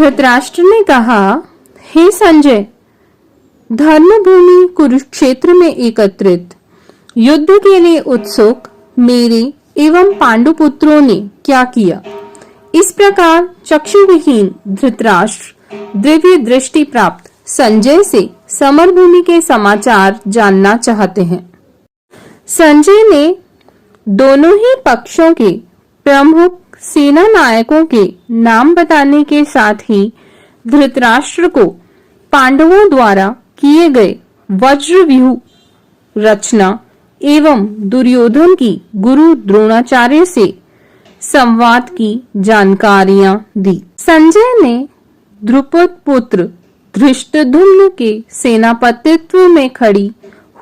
धृतराष्ट्र ने कहा, हे संजय, धर्मभूमि कुरुक्षेत्र में एकत्रित युद्ध के लिए उत्सुक मेरे एवं पांडुपुत्रों ने क्या किया। इस प्रकार चक्षुविहीन धृतराष्ट्र दिव्य दृष्टि प्राप्त संजय से समरभूमि के समाचार जानना चाहते हैं। संजय ने दोनों ही पक्षों के प्रमुख सेना नायकों के नाम बताने के साथ ही धृतराष्ट्र को पांडवों द्वारा किए गए वज्रव्यूह रचना एवं दुर्योधन की गुरु द्रोणाचार्य से संवाद की जानकारियां दी। संजय ने द्रुपद पुत्र धृष्टद्युम्न के सेनापतित्व में खड़ी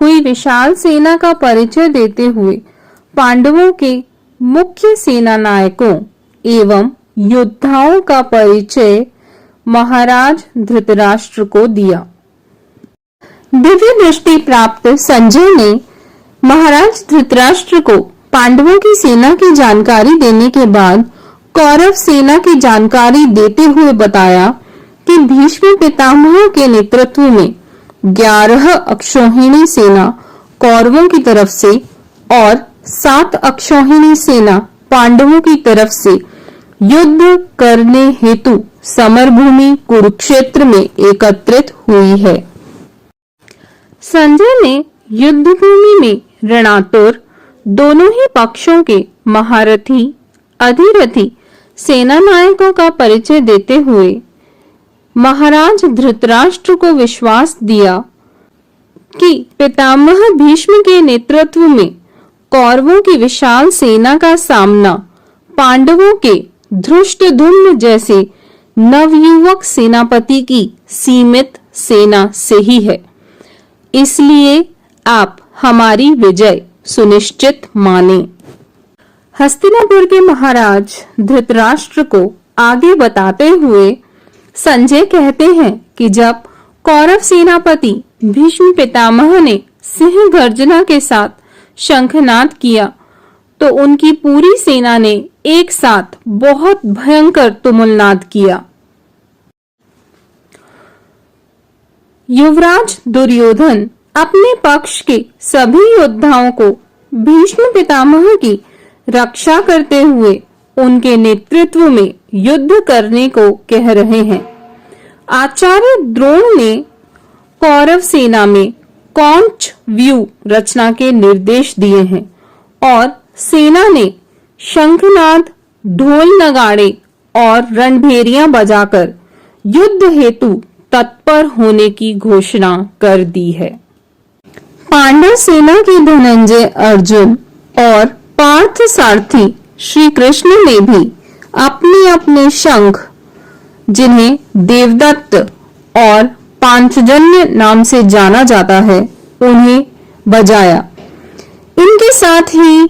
हुई विशाल सेना का परिचय देते हुए पांडवों के मुख्य सेना नायकों एवं योद्धाओं का परिचय महाराज धृतराष्ट्र को दिया। दिव्य दृष्टि प्राप्त संजय ने महाराज धृतराष्ट्र को पांडवों की सेना की जानकारी देने के बाद कौरव सेना की जानकारी देते हुए बताया कि भीष्म पितामह के नेतृत्व में 11 अक्षौहिणी सेना कौरवों की तरफ से और 7 अक्षौहिणी सेना पांडवों की तरफ से युद्ध करने हेतु समरभूमि कुरुक्षेत्र में एकत्रित हुई है। संजय ने युद्ध भूमि में रणआतुर दोनों ही पक्षों के महारथी अधिरथी सेना नायकों का परिचय देते हुए महाराज धृतराष्ट्र को विश्वास दिया कि पितामह भीष्म के नेतृत्व में कौरवों की विशाल सेना का सामना पांडवों के धृष्टद्युम्न जैसे नवयुवक सेनापति की सीमित सेना से ही है। इसलिए आप हमारी विजय सुनिश्चित माने। हस्तिनापुर के महाराज धृतराष्ट्र को आगे बताते हुए संजय कहते हैं कि जब कौरव सेनापति भीष्म पितामह ने सिंह गर्जना के साथ शंखनाद किया तो उनकी पूरी सेना ने एक साथ बहुत भयंकर तुमुलनाद किया। युवराज दुर्योधन अपने पक्ष के सभी योद्धाओं को भीष्म पितामह की रक्षा करते हुए उनके नेतृत्व में युद्ध करने को कह रहे हैं। आचार्य द्रोण ने कौरव सेना में कौंच व्यूह रचना के निर्देश दिए हैं और सेना ने शंखनाद, ढोल नगाड़े और रणभेरियां बजाकर युद्ध हेतु तत्पर होने की घोषणा कर दी है। पांडव सेना के धनंजय, अर्जुन और पार्थ सारथी श्री कृष्ण ने भी अपने अपने शंख, जिन्हें देवदत्त और पांचजन्य नाम से जाना जाता है, उन्हें बजाया। इनके साथ ही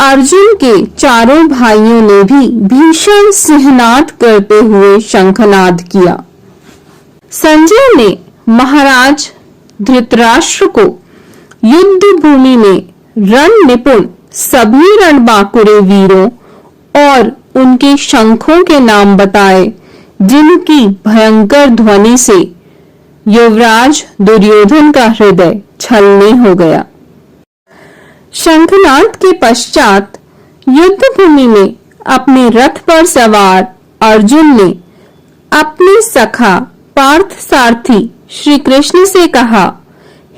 अर्जुन के चारों भाइयों ने भी भीषण सिंहनाद करते हुए शंखनाद किया। संजय ने महाराज धृतराष्ट्र को युद्ध भूमि में रण निपुण सभी रणबांकुरे वीरों और उनके शंखों के नाम बताए, जिनकी भयंकर ध्वनि से युवराज दुर्योधन का हृदय छलनी हो गया। शंखनाद के पश्चात युद्ध भूमि में अपने रथ पर सवार अर्जुन ने अपने सखा पार्थ सारथी श्री कृष्ण से कहा,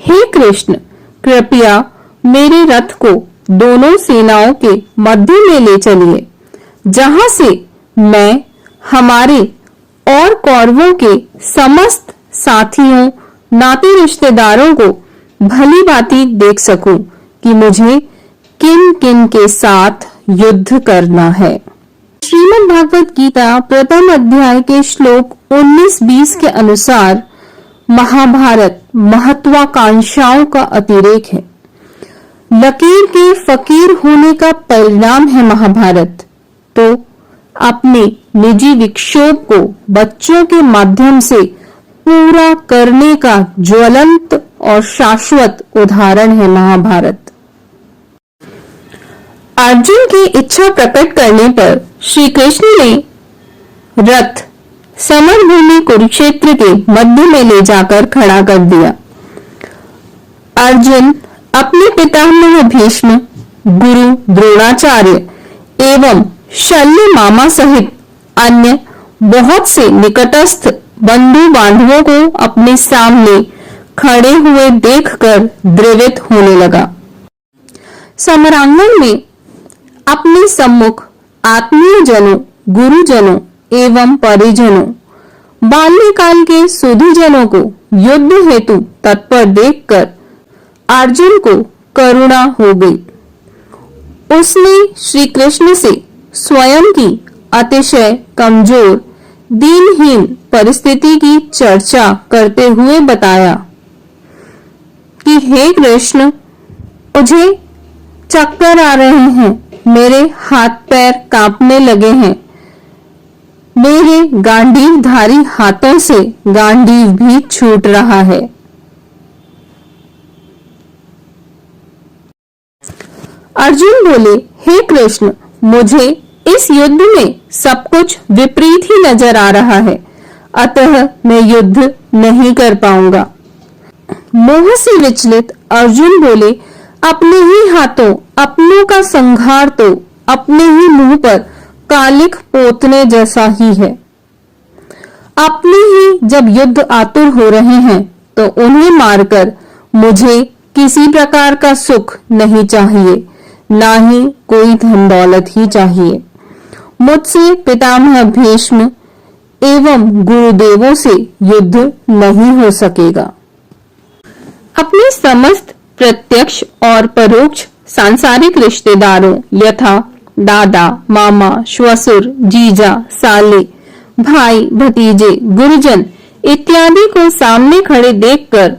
हे कृष्ण, कृपया मेरे रथ को दोनों सेनाओं के मध्य में ले चलिए, जहां से मैं हमारे और कौरवों के समस्त साथियों नाते रिश्तेदारों को भली भांति देख सकूं कि मुझे किन किन के साथ युद्ध करना है। श्रीमद् भागवत गीता प्रथम अध्याय के श्लोक 19-20 के अनुसार महाभारत महत्वाकांक्षाओं का अतिरेक है। लकीर के फकीर होने का परिणाम है महाभारत। तो अपने निजी विक्षोभ को बच्चों के माध्यम से पूरा करने का ज्वलंत और शाश्वत उदाहरण है महाभारत। अर्जुन की इच्छा प्रकट करने पर श्री कृष्ण ने रथ समर भूमि कुरुक्षेत्र के मध्य में ले जाकर खड़ा कर दिया। अर्जुन अपने पितामह भीष्म, गुरु द्रोणाचार्य एवं शल्य मामा सहित अन्य बहुत से निकटस्थ बंधु बांधवों को अपने सामने खड़े हुए देखकर द्रवित होने लगा। समरांगण में अपने सम्मुख आत्मीय जनों, गुरुजनों एवं परिजनों, बाल्यकाल के सुधीजनों को युद्ध हेतु तत्पर देखकर अर्जुन को करुणा हो गई। उसने श्री कृष्ण से स्वयं की अतिशय कमजोर, दीनहीन परिस्थिति की चर्चा करते हुए बताया कि हे कृष्ण, मुझे चक्कर आ रहे हैं, मेरे हाथ पैर कांपने लगे हैं, मेरे गांडीवधारी हाथों से गांडीव भी छूट रहा है। अर्जुन बोले, हे कृष्ण, मुझे इस युद्ध में सब कुछ विपरीत ही नजर आ रहा है, अतः मैं युद्ध नहीं कर पाऊंगा। मोह से विचलित अर्जुन बोले, अपने ही हाथों अपनों का संहार तो अपने ही मुंह पर कालिख पोतने जैसा ही है। अपने ही जब युद्ध आतुर हो रहे हैं तो उन्हें मारकर मुझे किसी प्रकार का सुख नहीं चाहिए, ना ही कोई धन दौलत ही चाहिए। मुझसे पितामह भीष्म एवं गुरुदेवों से युद्ध नहीं हो सकेगा। अपने समस्त प्रत्यक्ष और परोक्ष सांसारिक रिश्तेदारों यथा दादा, मामा, श्वसुर, जीजा, साले, भाई, भतीजे, गुरुजन इत्यादि को सामने खड़े देखकर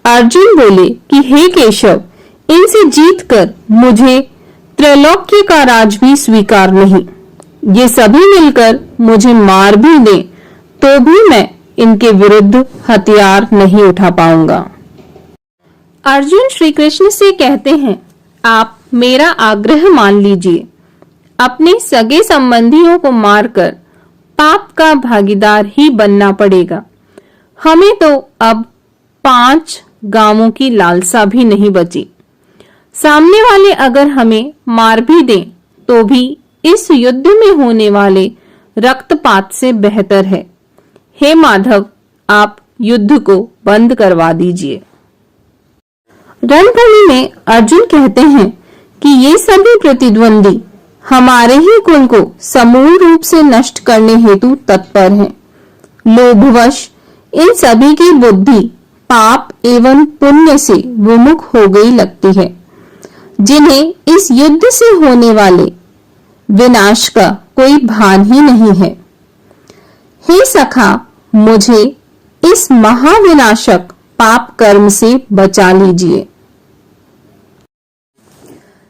अर्जुन बोले कि हे केशव, इनसे जीतकर मुझे त्रैलोक्य का राज भी स्वीकार नहीं। ये सभी मिलकर मुझे मार भी दें तो भी मैं इनके विरुद्ध हथियार नहीं उठा पाऊंगा। अर्जुन श्री कृष्ण से कहते हैं, आप मेरा आग्रह मान लीजिए, अपने सगे संबंधियों को मारकर पाप का भागीदार ही बनना पड़ेगा। हमें तो अब 5 गांवों की लालसा भी नहीं बची। सामने वाले अगर हमें मार भी दें तो भी इस युद्ध में होने वाले रक्तपात से बेहतर है। हे माधव, आप युद्ध को बंद करवा दीजिए। रणभूमि में अर्जुन कहते हैं कि ये सभी प्रतिद्वंदी हमारे ही कुल को समूल रूप से नष्ट करने हेतु तत्पर हैं। लोभवश इन सभी की बुद्धि पाप एवं पुण्य से विमुख हो गई लगती है, जिन्हें इस युद्ध से होने वाले विनाश का कोई भान ही नहीं है। हे सखा, मुझे इस महाविनाशक पाप कर्म से बचा लीजिए।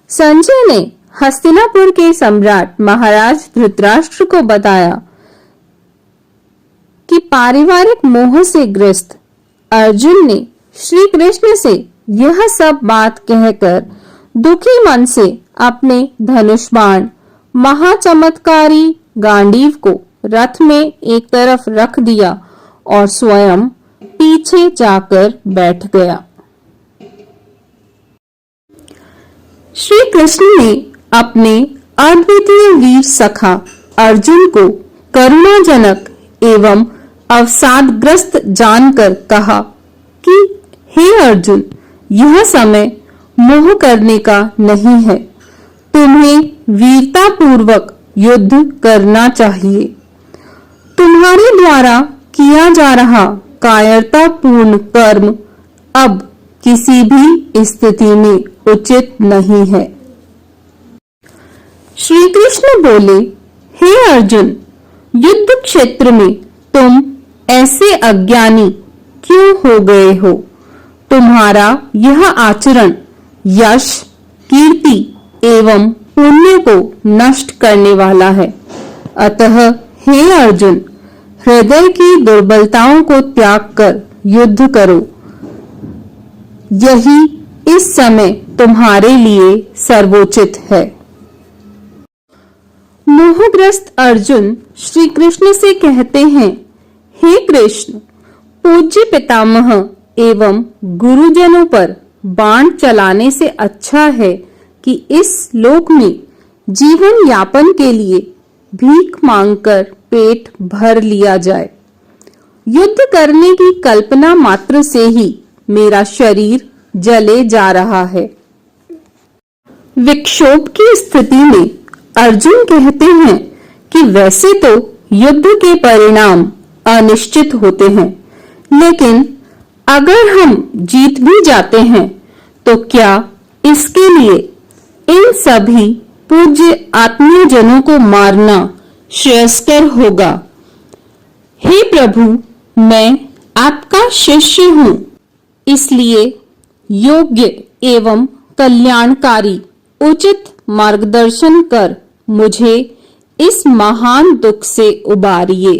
संजय ने हस्तिनापुर के सम्राट महाराज धृतराष्ट्र को बताया कि पारिवारिक मोह से ग्रस्त अर्जुन ने श्री कृष्ण से यह सब बात कहकर दुखी मन से अपने धनुष बाण महाचमत्कारी गांडीव को रथ में एक तरफ रख दिया और स्वयं पीछे जाकर बैठ गया। श्री कृष्ण ने अपने अद्वितीय वीर सखा अर्जुन को करुणाजनक एवं अवसादग्रस्त जानकर कहा कि हे अर्जुन, यह समय मोह करने का नहीं है, तुम्हें वीरता पूर्वक युद्ध करना चाहिए। तुम्हारे द्वारा किया जा रहा कायरतापूर्ण कर्म अब किसी भी स्थिति में उचित नहीं है। श्री कृष्ण बोले, हे अर्जुन, युद्ध क्षेत्र में तुम ऐसे अज्ञानी क्यों हो गए हो? तुम्हारा यह आचरण यश, कीर्ति एवं पुण्य को नष्ट करने वाला है। अतः हे अर्जुन, हृदय की दुर्बलताओं को त्याग कर युद्ध करो। यही इस समय तुम्हारे लिए सर्वोचित है। मोहग्रस्त अर्जुन श्री कृष्ण से कहते हैं हे कृष्ण, पूज्य पितामह एवं गुरुजनों पर बाण चलाने से अच्छा है कि इस लोक में जीवन यापन के लिए भीख मांगकर पेट भर लिया जाए। युद्ध करने की कल्पना मात्र से ही मेरा शरीर जले जा रहा है। विक्षोभ की स्थिति में अर्जुन कहते हैं कि वैसे तो युद्ध के परिणाम अनिश्चित होते हैं, लेकिन अगर हम जीत भी जाते हैं तो क्या इसके लिए इन सभी पूज्य आत्मीय जनों को मारना श्रेयस्कर होगा? हे प्रभु, मैं आपका शिष्य हूं, इसलिए योग्य एवं कल्याणकारी उचित मार्गदर्शन कर मुझे इस महान दुख से उबारिए।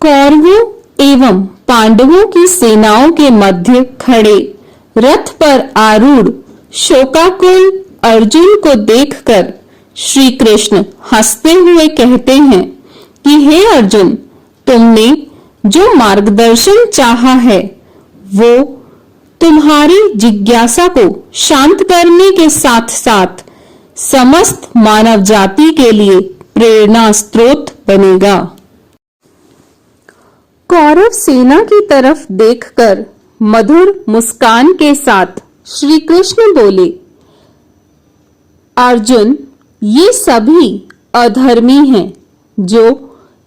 कौरवों एवं पांडवों की सेनाओं के मध्य खड़े रथ पर आरूढ़ शोकाकुल अर्जुन को देखकर श्री कृष्ण हंसते हुए कहते हैं कि हे अर्जुन, तुमने जो मार्गदर्शन चाहा है वो तुम्हारी जिज्ञासा को शांत करने के साथ साथ समस्त मानव जाति के लिए प्रेरणा स्रोत बनेगा। कौरव सेना की तरफ देखकर मधुर मुस्कान के साथ श्री कृष्ण बोले, अर्जुन, ये सभी अधर्मी हैं जो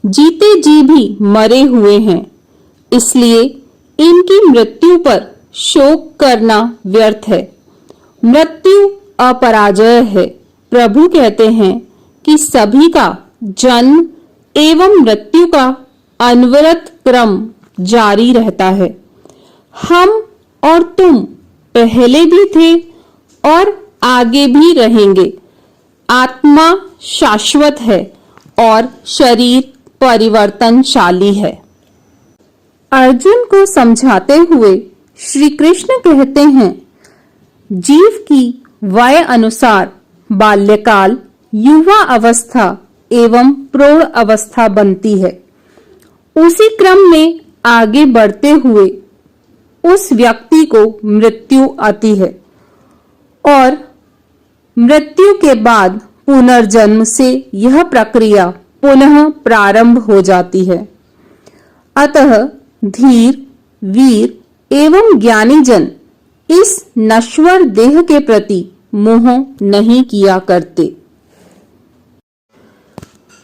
जीते जी भी मरे हुए हैं, इसलिए इनकी मृत्यु पर शोक करना व्यर्थ है। मृत्यु अपराजय है। प्रभु कहते हैं कि सभी का जन्म एवं मृत्यु का अनवरत क्रम जारी रहता है। हम और तुम पहले भी थे और आगे भी रहेंगे। आत्मा शाश्वत है और शरीर परिवर्तनशाली है। अर्जुन को समझाते हुए श्री कृष्ण कहते हैं, जीव की वय अनुसार बाल्यकाल, युवा अवस्था एवं प्रौढ़ अवस्था बनती है। उसी क्रम में आगे बढ़ते हुए उस व्यक्ति को मृत्यु आती है और मृत्यु के बाद पुनर्जन्म से यह प्रक्रिया पुनः प्रारंभ हो जाती है। अतः धीर, वीर एवं ज्ञानी जन इस नश्वर देह के प्रति मोह नहीं किया करते।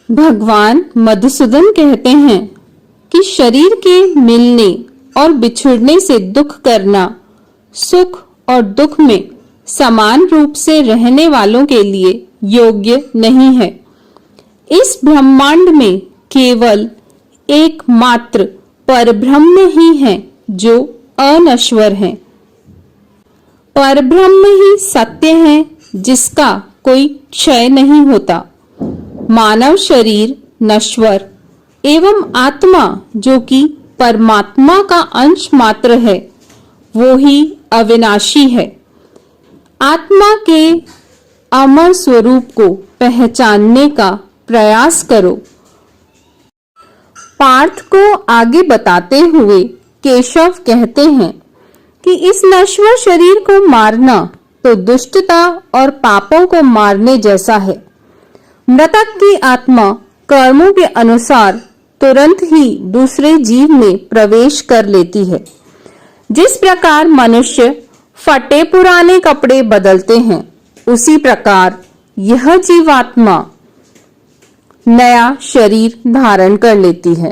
भगवान मधुसूदन कहते हैं कि शरीर के मिलने और बिछुड़ने से दुख करना सुख और दुख में समान रूप से रहने वालों के लिए योग्य नहीं है। इस ब्रह्मांड में केवल एकमात्र परब्रह्म ही है जो अनश्वर है। परब्रह्म ही सत्य है जिसका कोई क्षय नहीं होता। मानव शरीर नश्वर एवं आत्मा जो कि परमात्मा का अंश मात्र है वो ही अविनाशी है। आत्मा के अमर स्वरूप को पहचानने का प्रयास करो। पार्थ को आगे बताते हुए केशव कहते हैं कि इस नश्वर शरीर को मारना तो दुष्टता और पापों को मारने जैसा है। मृतक की आत्मा कर्मों के अनुसार तुरंत ही दूसरे जीव में प्रवेश कर लेती है। जिस प्रकार मनुष्य फटे पुराने कपड़े बदलते हैं, उसी प्रकार यह जीवात्मा नया शरीर धारण कर लेती है।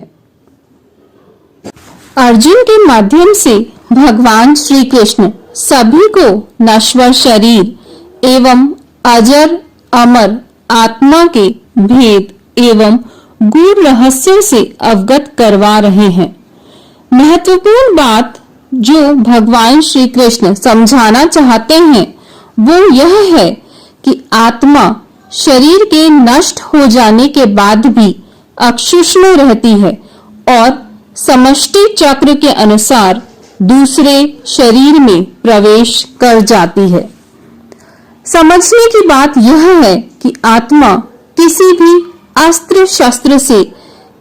अर्जुन के माध्यम से भगवान श्री कृष्ण सभी को नश्वर शरीर एवं अजर अमर आत्मा के भेद एवं गूढ़ रहस्यों से अवगत करवा रहे हैं। महत्वपूर्ण बात जो भगवान श्री कृष्ण समझाना चाहते हैं वो यह है कि आत्मा शरीर के नष्ट हो जाने के बाद भी अक्षुष्ण रहती है और समष्टि चक्र के अनुसार दूसरे शरीर में प्रवेश कर जाती है। समझने की बात यह है कि आत्मा किसी भी अस्त्र शस्त्र से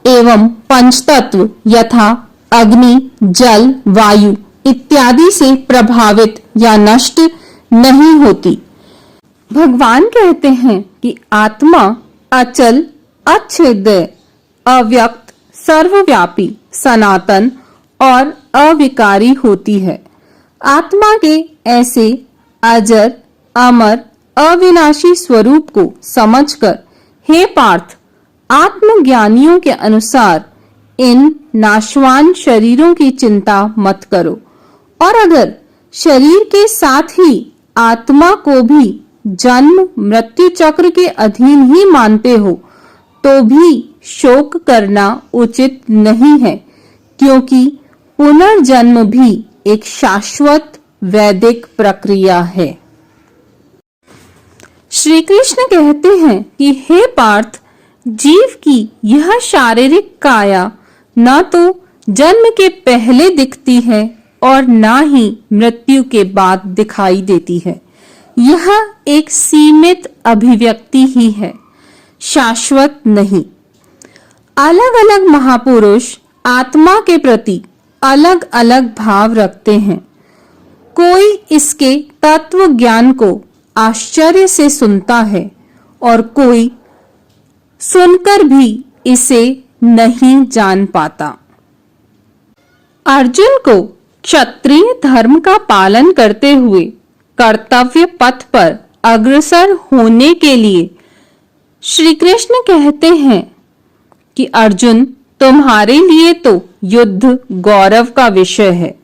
एवं पंचतत्व यथा अग्नि, जल, वायु इत्यादि से प्रभावित या नष्ट नहीं होती। भगवान कहते हैं कि आत्मा अचल, अछेद्य, अव्यक्त, सर्वव्यापी, सनातन और अविकारी होती है। आत्मा के ऐसे अजर, अमर, अविनाशी स्वरूप को समझकर हे पार्थ, आत्मज्ञानियों के अनुसार इन नाशवान शरीरों की चिंता मत करो, और अगर शरीर के साथ ही आत्मा को भी जन्म मृत्यु चक्र के अधीन ही मानते हो तो भी शोक करना उचित नहीं है, क्योंकि पुनर्जन्म भी एक शाश्वत वैदिक प्रक्रिया है। श्री कृष्ण कहते हैं कि हे पार्थ, जीव की यह शारीरिक काया न तो जन्म के पहले दिखती है और न ही मृत्यु के बाद दिखाई देती है। यह एक सीमित अभिव्यक्ति ही है, शाश्वत नहीं। अलग अलग महापुरुष आत्मा के प्रति अलग अलग भाव रखते हैं। कोई इसके तत्व ज्ञान को आश्चर्य से सुनता है और कोई सुनकर भी इसे नहीं जान पाता। अर्जुन को क्षत्रिय धर्म का पालन करते हुए कर्तव्य पथ पर अग्रसर होने के लिए श्री कृष्ण कहते हैं कि अर्जुन, तुम्हारे लिए तो युद्ध गौरव का विषय है।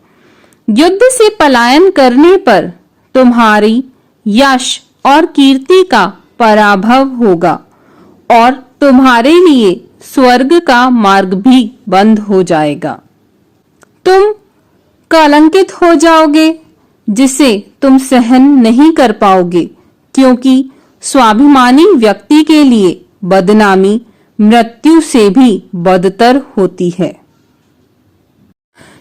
युद्ध से पलायन करने पर तुम्हारी यश और कीर्ति का पराभव होगा और तुम्हारे लिए स्वर्ग का मार्ग भी बंद हो जाएगा। तुम कलंकित हो जाओगे, जिसे तुम सहन नहीं कर पाओगे, क्योंकि स्वाभिमानी व्यक्ति के लिए बदनामी मृत्यु से भी बदतर होती है।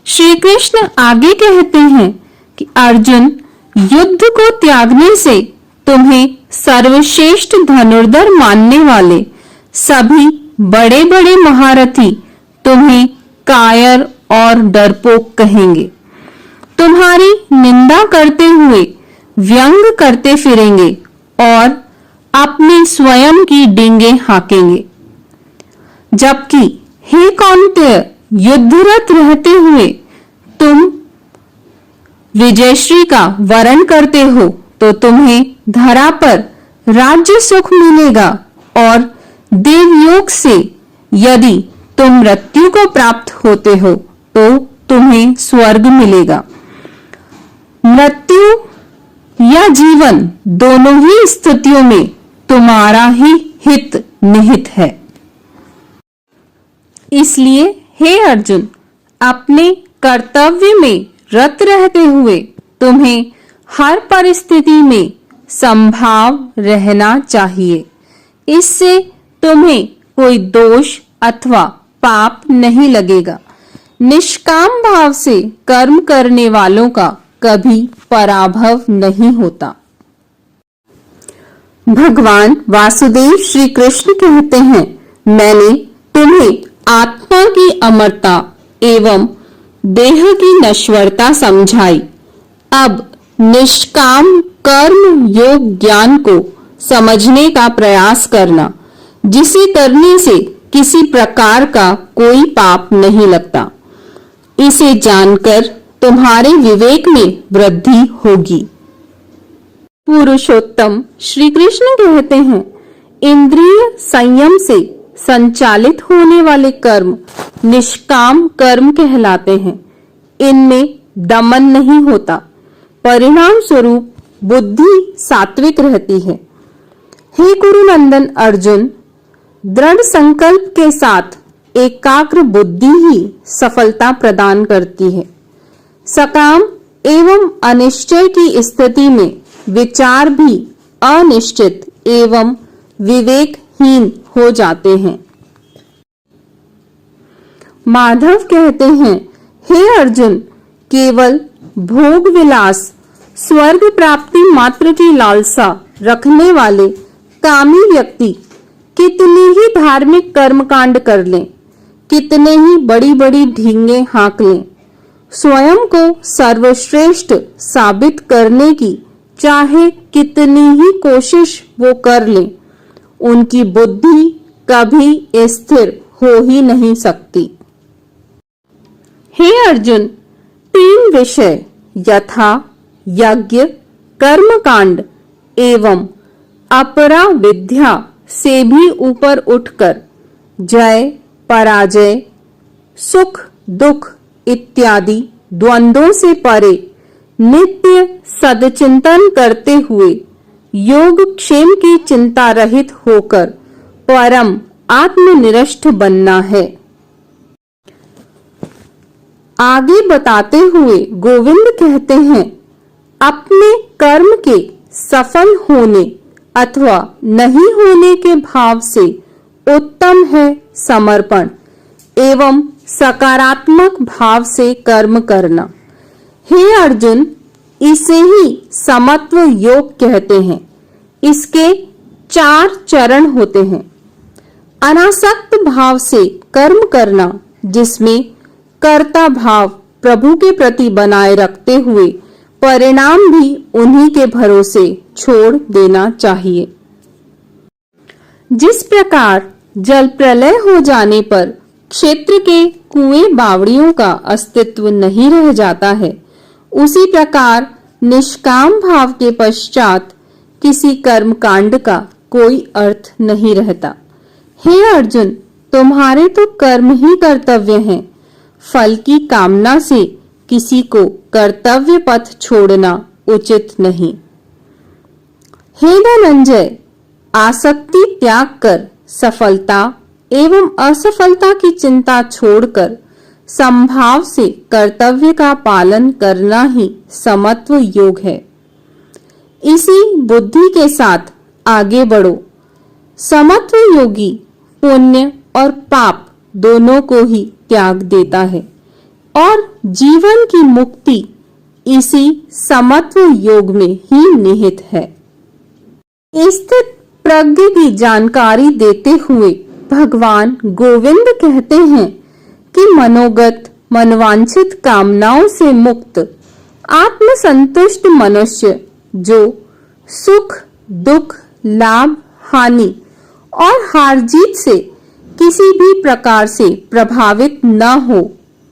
श्री कृष्ण आगे कहते हैं कि अर्जुन, युद्ध को त्यागने से तुम्हें सर्वश्रेष्ठ धनुर्धर मानने वाले सभी बड़े बड़े महारथी तुम्हें कायर और डरपोक कहेंगे। तुम्हारी निंदा करते हुए व्यंग करते फिरेंगे और अपनी स्वयं की डींगे हाँकेंगे। जबकि हे कौन्तेय, युद्धरत रहते हुए तुम विजयश्री का वरण करते हो तो तुम्हें धरा पर राज्य सुख मिलेगा और देवयोग से यदि तुम मृत्यु को प्राप्त होते हो तो तुम्हें स्वर्ग मिलेगा। मृत्यु या जीवन दोनों ही स्थितियों में तुम्हारा ही हित निहित है। इसलिए हे अर्जुन, अपने कर्तव्य में रत रहते हुए तुम्हें हर परिस्थिति में संभाव रहना चाहिए। इससे तुम्हें कोई दोष अथवा पाप नहीं लगेगा। निष्काम भाव से कर्म करने वालों का कभी पराभव नहीं होता। भगवान वासुदेव श्री कृष्ण कहते हैं, मैंने तुम्हें आत्मा की अमरता एवं देह की नश्वरता समझाई। अब निष्काम कर्म योग ज्ञान को समझने का प्रयास करना, जिसे करने से किसी प्रकार का कोई पाप नहीं लगता। इसे जानकर तुम्हारे विवेक में वृद्धि होगी। पुरुषोत्तम श्री कृष्ण कहते हैं, इंद्रिय संयम से संचालित होने वाले कर्म निष्काम कर्म कहलाते हैं। इनमें दमन नहीं होता, परिणाम स्वरूप बुद्धि सात्विक रहती है। हे कुरुनंदन अर्जुन, दृढ़ संकल्प के साथ एकाग्र बुद्धि ही सफलता प्रदान करती है। सकाम एवं अनिश्चय की स्थिति में विचार भी अनिश्चित एवं विवेकहीन हो जाते हैं। माधव कहते हैं, हे अर्जुन, केवल भोग विलास, स्वर्ग प्राप्ति मात्र की लालसा रखने वाले कामी व्यक्ति कितनी ही धार्मिक कर्मकांड कर लें, कितने ही बड़ी बड़ी ढींगे हाँक लें, स्वयं को सर्वश्रेष्ठ साबित करने की चाहे कितनी ही कोशिश वो कर लें, उनकी बुद्धि कभी स्थिर हो ही नहीं सकती। हे अर्जुन, 3 विषय यथा यज्ञ, कर्मकांड एवं अपरा विद्या से भी ऊपर उठकर जय पराजय, सुख दुख इत्यादि द्वंद्वों से परे नित्य सदचिंतन करते हुए योग क्षेम की चिंता रहित होकर परम आत्मनिष्ठ बनना है। आगे बताते हुए गोविंद कहते हैं, अपने कर्म के सफल होने अथवा नहीं होने के भाव से उत्तम है समर्पण एवं सकारात्मक भाव से कर्म करना। हे अर्जुन, इसे ही समत्व योग कहते हैं। इसके 4 चरण होते हैं। अनासक्त भाव से कर्म करना, जिसमें कर्ता भाव प्रभु के प्रति बनाए रखते हुए परिणाम भी उन्हीं के भरोसे छोड़ देना चाहिए। जिस प्रकार जल प्रलय हो जाने पर क्षेत्र के कुएं बावड़ियों का अस्तित्व नहीं रह जाता है, उसी प्रकार निष्काम भाव के पश्चात किसी कर्म कांड का कोई अर्थ नहीं रहता। हे अर्जुन, तुम्हारे तो कर्म ही कर्तव्य हैं। फल की कामना से किसी को कर्तव्य पथ छोड़ना उचित नहीं। हे धनंजय, आसक्ति त्याग कर सफलता एवं असफलता की चिंता छोड़कर समभाव से कर्तव्य का पालन करना ही समत्व योग है। इसी बुद्धि के साथ आगे बढ़ो। समत्व योगी पुण्य और पाप दोनों को ही त्याग देता है और जीवन की मुक्ति इसी समत्व योग में ही निहित है। स्थित प्रज्ञ की जानकारी देते हुए भगवान गोविंद कहते हैं कि मनोगत मनवांछित कामनाओं से मुक्त आत्मसंतुष्ट मनुष्य जो सुख दुख लाभ हानि और हार जीत से किसी भी प्रकार से प्रभावित न हो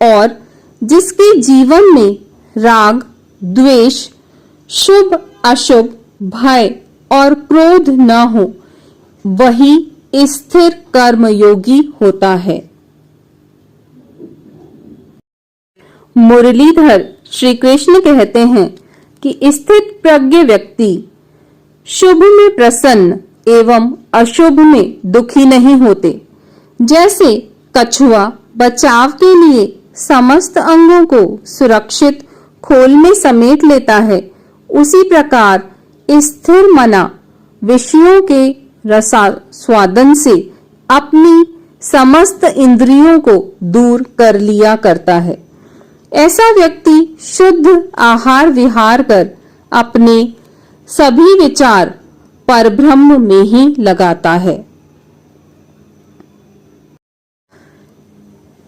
और जिसके जीवन में राग द्वेष शुभ अशुभ भय और क्रोध न हो, वही स्थिर कर्मयोगी होता है। मुरलीधर श्री कृष्ण कहते हैं कि स्थित प्रज्ञ व्यक्ति शुभ में प्रसन्न एवं अशुभ में दुखी नहीं होते। जैसे कछुआ बचाव के लिए समस्त अंगों को सुरक्षित खोल में समेट लेता है, उसी प्रकार स्थिर मना विषयों के रसास्वादन से अपनी समस्त इंद्रियों को दूर कर लिया करता है। ऐसा व्यक्ति शुद्ध आहार विहार कर अपने सभी विचार परब्रह्म में ही लगाता है।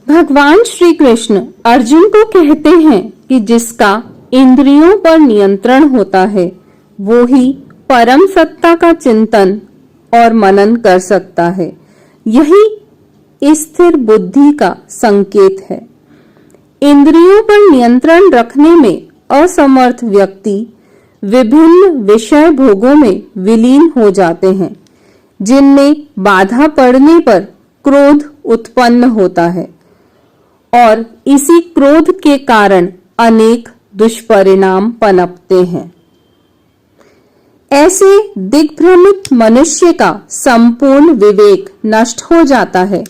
भगवान श्री कृष्ण अर्जुन को कहते हैं कि जिसका इंद्रियों पर नियंत्रण होता है, वो ही परम सत्ता का चिंतन और मनन कर सकता है। यही स्थिर बुद्धि का संकेत है। इंद्रियों पर नियंत्रण रखने में असमर्थ व्यक्ति विभिन्न विषय भोगों में विलीन हो जाते हैं, जिनमें बाधा पड़ने पर क्रोध उत्पन्न होता है और इसी क्रोध के कारण अनेक दुष्परिणाम पनपते हैं। ऐसे दिग्भ्रमित मनुष्य का संपूर्ण विवेक नष्ट हो जाता है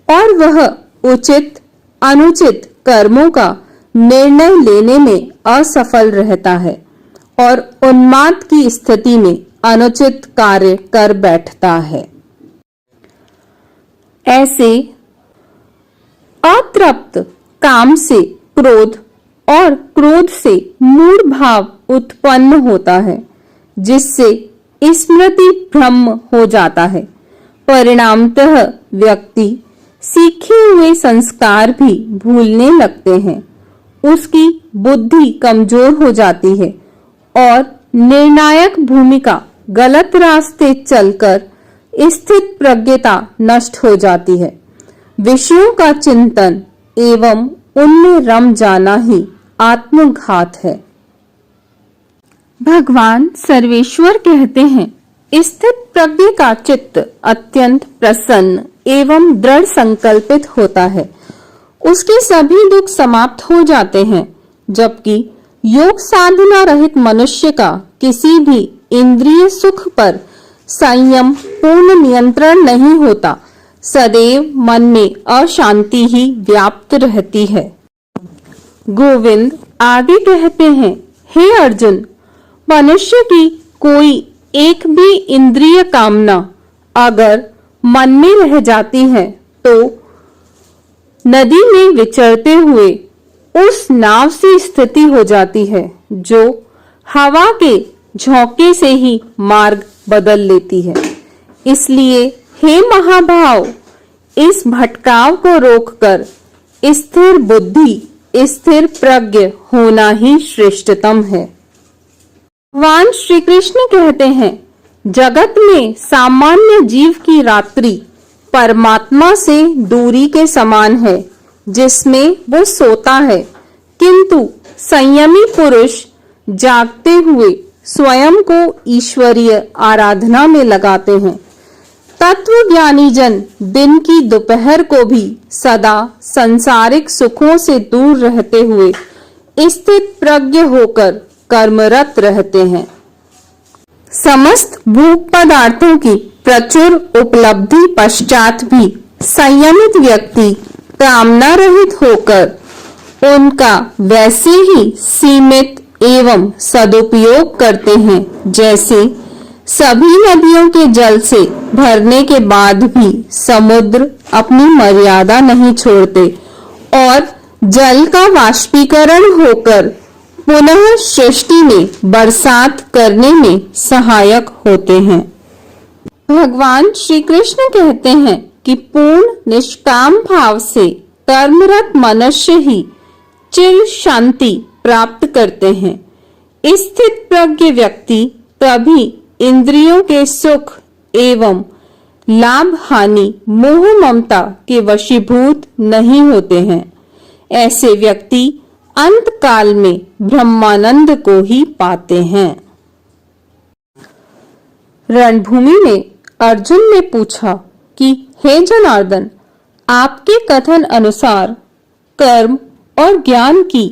और वह उचित अनुचित कर्मों का निर्णय लेने में असफल रहता है और उन्माद की स्थिति में अनुचित कार्य कर बैठता है। ऐसे अतृप्त काम से क्रोध और क्रोध से मूढ़ भाव उत्पन्न होता है, जिससे स्मृति भ्रम हो जाता है। परिणामतः व्यक्ति सीखे हुए संस्कार भी भूलने लगते हैं, उसकी बुद्धि कमजोर हो जाती है और निर्णायक भूमिका गलत रास्ते चलकर स्थित प्रज्ञता नष्ट हो जाती है। विषयों का चिंतन एवं उनमें रम जाना ही आत्मघात है। भगवान सर्वेश्वर कहते हैं, स्थित प्रज्ञ का चित्त अत्यंत प्रसन्न एवं दृढ़ संकल्पित होता है, उसके सभी दुख समाप्त हो जाते हैं, जबकि योग साधना रहित मनुष्य का किसी भी इंद्रिय सुख पर संयम पूर्ण नियंत्रण नहीं होता, सदैव मन में अशांति ही व्याप्त रहती है। गोविंद आगे कहते हैं, हे अर्जुन, मनुष्य की कोई एक भी इंद्रिय कामना अगर मन में रह जाती है तो नदी में विचरते हुए उस नाव सी स्थिति हो जाती है जो हवा के झोंके से ही मार्ग बदल लेती है। इसलिए हे महाभाव, इस भटकाव को रोककर स्थिर बुद्धि, स्थिर प्रज्ञ होना ही श्रेष्ठतम है। भगवान श्री कृष्ण कहते हैं, जगत में सामान्य जीव की रात्रि परमात्मा से दूरी के समान है, जिसमें वो सोता है, किंतु संयमी पुरुष जागते हुए स्वयं को ईश्वरीय आराधना में लगाते हैं। तत्वज्ञानी जन दिन की दोपहर को भी सदा सांसारिक सुखों से दूर रहते हुए स्थित प्रज्ञ होकर कर्मरत रहते हैं। समस्त भोग पदार्थों की प्रचुर उपलब्धि पश्चात भी संयमित व्यक्ति कामना रहित होकर उनका वैसे ही सीमित एवं सदुपयोग करते हैं, जैसे सभी नदियों के जल से भरने के बाद भी समुद्र अपनी मर्यादा नहीं छोड़ते और जल का वाष्पीकरण होकर पुनः सृष्टि में बरसात करने में सहायक होते हैं। भगवान श्री कृष्ण कहते हैं कि पूर्ण निष्काम भाव से कर्मरत मनुष्य ही चिर शांति प्राप्त करते हैं। स्थित प्रज्ञ व्यक्ति कभी इंद्रियों के सुख एवं लाभ हानि मोह ममता के वशीभूत नहीं होते हैं। ऐसे व्यक्ति अंत काल में ब्रह्मानंद को ही पाते हैं। रणभूमि में अर्जुन ने पूछा कि हे जनार्दन, आपके कथन अनुसार कर्म और ज्ञान की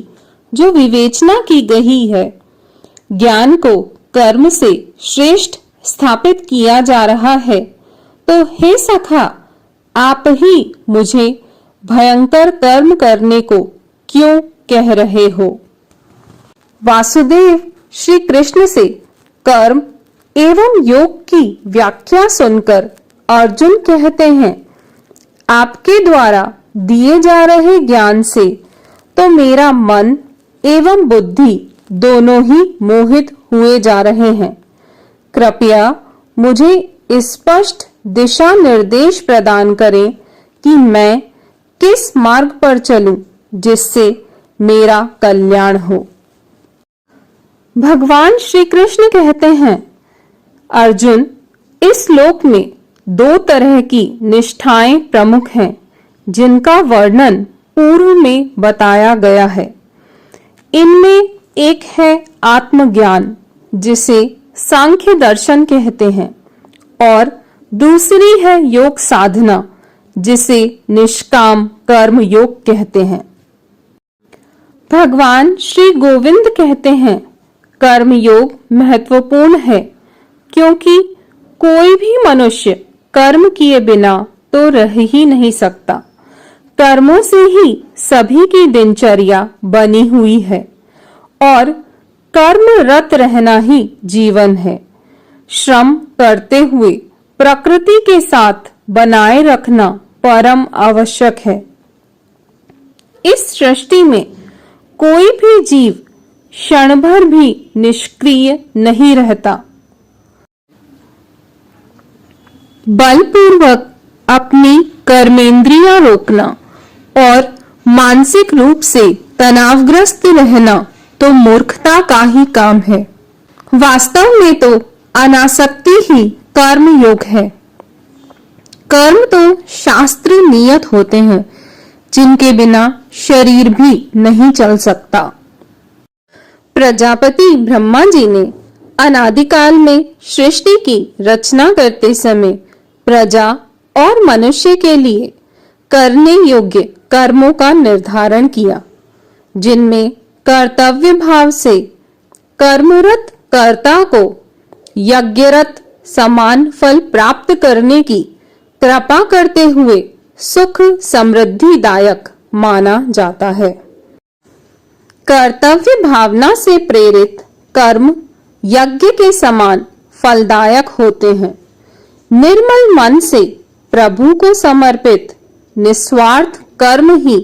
जो विवेचना की गई है, ज्ञान को कर्म से श्रेष्ठ स्थापित किया जा रहा है, तो हे सखा, आप ही मुझे भयंकर कर्म करने को क्यों कह रहे हो? वासुदेव श्री कृष्ण से कर्म एवं योग की व्याख्या सुनकर अर्जुन कहते हैं, आपके द्वारा दिए जा रहे ज्ञान से तो मेरा मन एवं बुद्धि दोनों ही मोहित हुए जा रहे हैं। कृपया मुझे स्पष्ट दिशा निर्देश प्रदान करें कि मैं किस मार्ग पर चलूं जिससे मेरा कल्याण हो। भगवान श्री कृष्ण कहते हैं, अर्जुन, इस लोक में दो तरह की निष्ठाएं प्रमुख हैं, जिनका वर्णन पूर्व में बताया गया है। इनमें एक है आत्मज्ञान, जिसे सांख्य दर्शन कहते हैं, और दूसरी है योग साधना, जिसे निष्काम कर्म योग कहते हैं। भगवान श्री गोविंद कहते हैं, कर्म योग महत्वपूर्ण है, क्योंकि कोई भी मनुष्य कर्म किए बिना तो रह ही नहीं सकता। कर्मों से ही सभी की दिनचर्या बनी हुई है और कर्मरत रहना ही जीवन है। श्रम करते हुए प्रकृति के साथ बनाए रखना परम आवश्यक है। इस सृष्टि में कोई भी जीव क्षण भर भी निष्क्रिय नहीं रहता। बलपूर्वक अपनी कर्मेंद्रियां रोकना और मानसिक रूप से तनावग्रस्त रहना तो मूर्खता का ही काम है। वास्तव में तो अनासक्ति ही कर्म योग है। कर्म तो शास्त्र नियत होते हैं, जिनके बिना शरीर भी नहीं चल सकता। प्रजापति ब्रह्मा जी ने अनादिकाल में सृष्टि की रचना करते समय प्रजा और मनुष्य के लिए करने योग्य कर्मों का निर्धारण किया, जिनमें कर्तव्य भाव से कर्मरत कर्ता को यज्ञरत समान फल प्राप्त करने की कृपा करते हुए सुख समृद्धिदायक माना जाता है। कर्तव्य भावना से प्रेरित कर्म यज्ञ के समान फलदायक होते हैं। निर्मल मन से प्रभु को समर्पित निस्वार्थ कर्म ही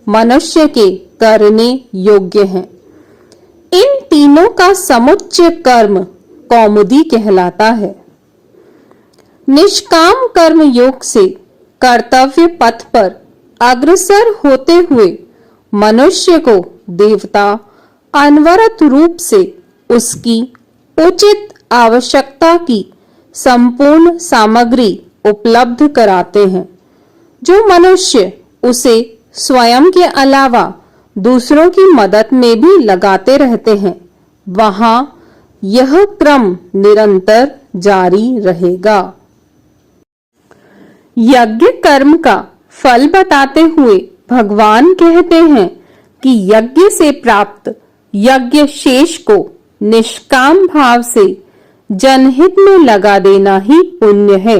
मनुष्य के करने योग्य हैं। इन तीनों का समुच्चय कर्म कौमुदी कहलाता है। निष्काम कर्म योग से कर्तव्य पथ पर अग्रसर होते हुए मनुष्य को देवता अनवरत रूप से उसकी उचित आवश्यकता की संपूर्ण सामग्री उपलब्ध कराते हैं। जो मनुष्य उसे स्वयं के अलावा दूसरों की मदद में भी लगाते रहते हैं, वहां यह क्रम निरंतर जारी रहेगा। यज्ञ कर्म का फल बताते हुए भगवान कहते हैं कि यज्ञ से प्राप्त यज्ञ शेष को निष्काम भाव से जनहित में लगा देना ही पुण्य है।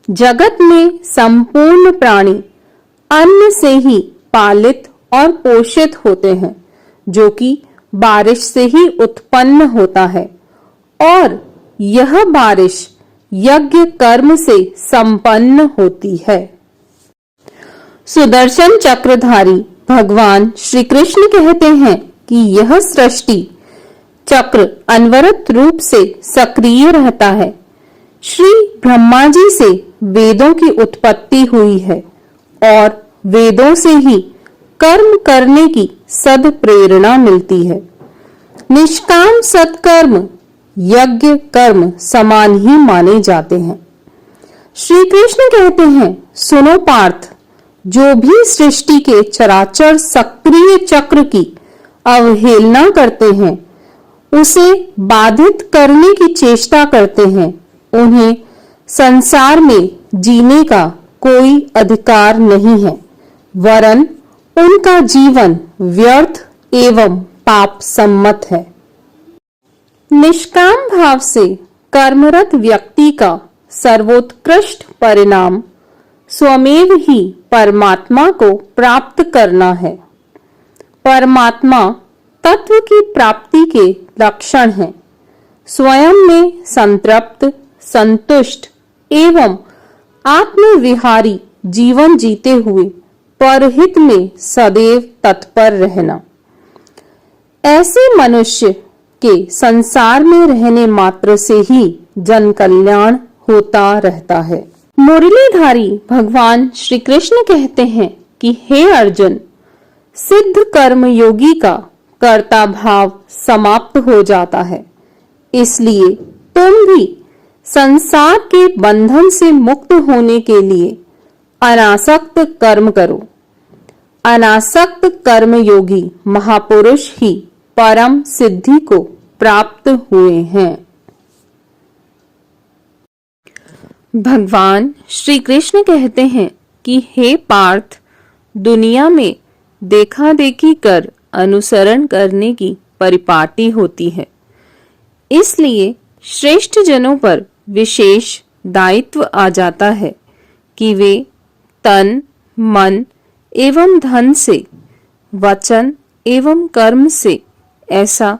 जगत में संपूर्ण प्राणी अन्न से ही पालित और पोषित होते हैं, जो कि बारिश से ही उत्पन्न होता है, और यह बारिश यज्ञ कर्म से संपन्न होती है। सुदर्शन चक्रधारी भगवान श्री कृष्ण कहते हैं कि यह सृष्टि चक्र अनवरत रूप से सक्रिय रहता है। श्री ब्रह्मा जी से वेदों की उत्पत्ति हुई है और वेदों से ही कर्म करने की सद प्रेरणा मिलती है। निष्काम सत्कर्म यज्ञ कर्म समान ही माने जाते हैं। श्री कृष्ण कहते हैं, सुनो पार्थ, जो भी सृष्टि के चराचर सक्रिय चक्र की अवहेलना करते हैं, उसे बाधित करने की चेष्टा करते हैं, उन्हें संसार में जीने का कोई अधिकार नहीं है, वरन उनका जीवन व्यर्थ एवं पाप सम्मत है। निष्काम भाव से कर्मरत व्यक्ति का सर्वोत्कृष्ट परिणाम स्वमेव ही परमात्मा को प्राप्त करना है। परमात्मा तत्व की प्राप्ति के लक्षण हैं। स्वयं में संतृप्त, संतुष्ट एवं आत्मविहारी जीवन जीते हुए परहित में सदैव तत्पर रहना। ऐसे मनुष्य के संसार में रहने मात्र से ही जन कल्याण होता रहता है। मुरलीधारी भगवान श्री कृष्ण कहते हैं कि हे अर्जुन, सिद्ध कर्म योगी का कर्ता भाव समाप्त हो जाता है, इसलिए तुम भी संसार के बंधन से मुक्त होने के लिए अनासक्त कर्म करो। अनासक्त कर्म योगी महापुरुष ही परम सिद्धि को प्राप्त हुए हैं। भगवान श्री कृष्ण कहते हैं कि हे पार्थ, दुनिया में देखा देखी कर अनुसरण करने की परिपाटी होती है, इसलिए श्रेष्ठ जनों पर विशेष दायित्व आ जाता है कि वे तन, मन एवं धन से, वचन एवं कर्म से ऐसा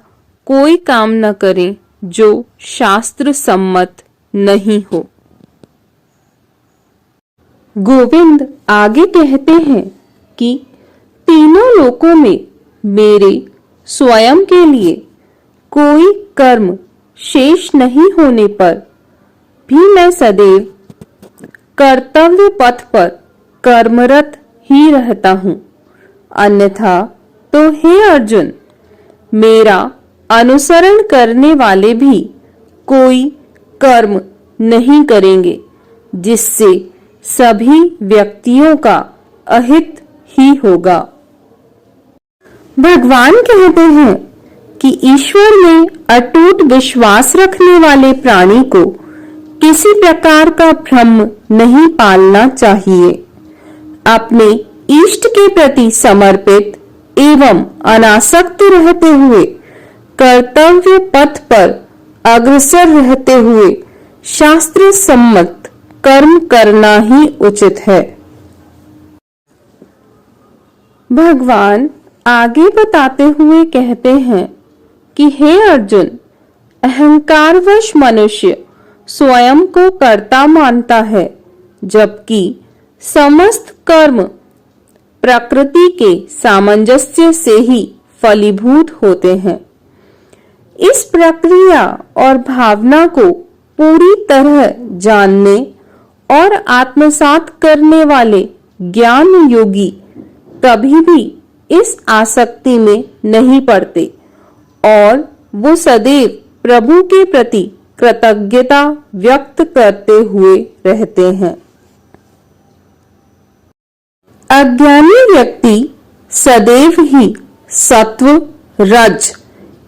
कोई काम न करें जो शास्त्र सम्मत नहीं हो। गोविंद आगे कहते हैं कि तीनों लोकों में मेरे स्वयं के लिए कोई कर्म शेष नहीं होने पर भी मैं सदैव कर्तव्य पथ पर कर्मरत ही रहता हूँ। अन्यथा तो हे अर्जुन, मेरा अनुसरण करने वाले भी कोई कर्म नहीं करेंगे जिससे सभी व्यक्तियों का अहित ही होगा। भगवान कहते हैं कि ईश्वर में अटूट विश्वास रखने वाले प्राणी को किसी प्रकार का भ्रम नहीं पालना चाहिए। अपने इष्ट के प्रति समर्पित एवं अनासक्त रहते हुए कर्तव्य पथ पर अग्रसर रहते हुए शास्त्र सम्मत कर्म करना ही उचित है। भगवान आगे बताते हुए कहते हैं कि हे अर्जुन, अहंकारवश मनुष्य स्वयं को कर्ता मानता है, जबकि समस्त कर्म प्रकृति के सामंजस्य से ही फलीभूत होते हैं। इस प्रक्रिया और भावना को पूरी तरह जानने और आत्मसात करने वाले ज्ञान योगी कभी भी इस आसक्ति में नहीं पड़ते और वो सदैव प्रभु के प्रति कृतज्ञता व्यक्त करते हुए रहते हैं। अज्ञानी व्यक्ति सदैव ही सत्व, रज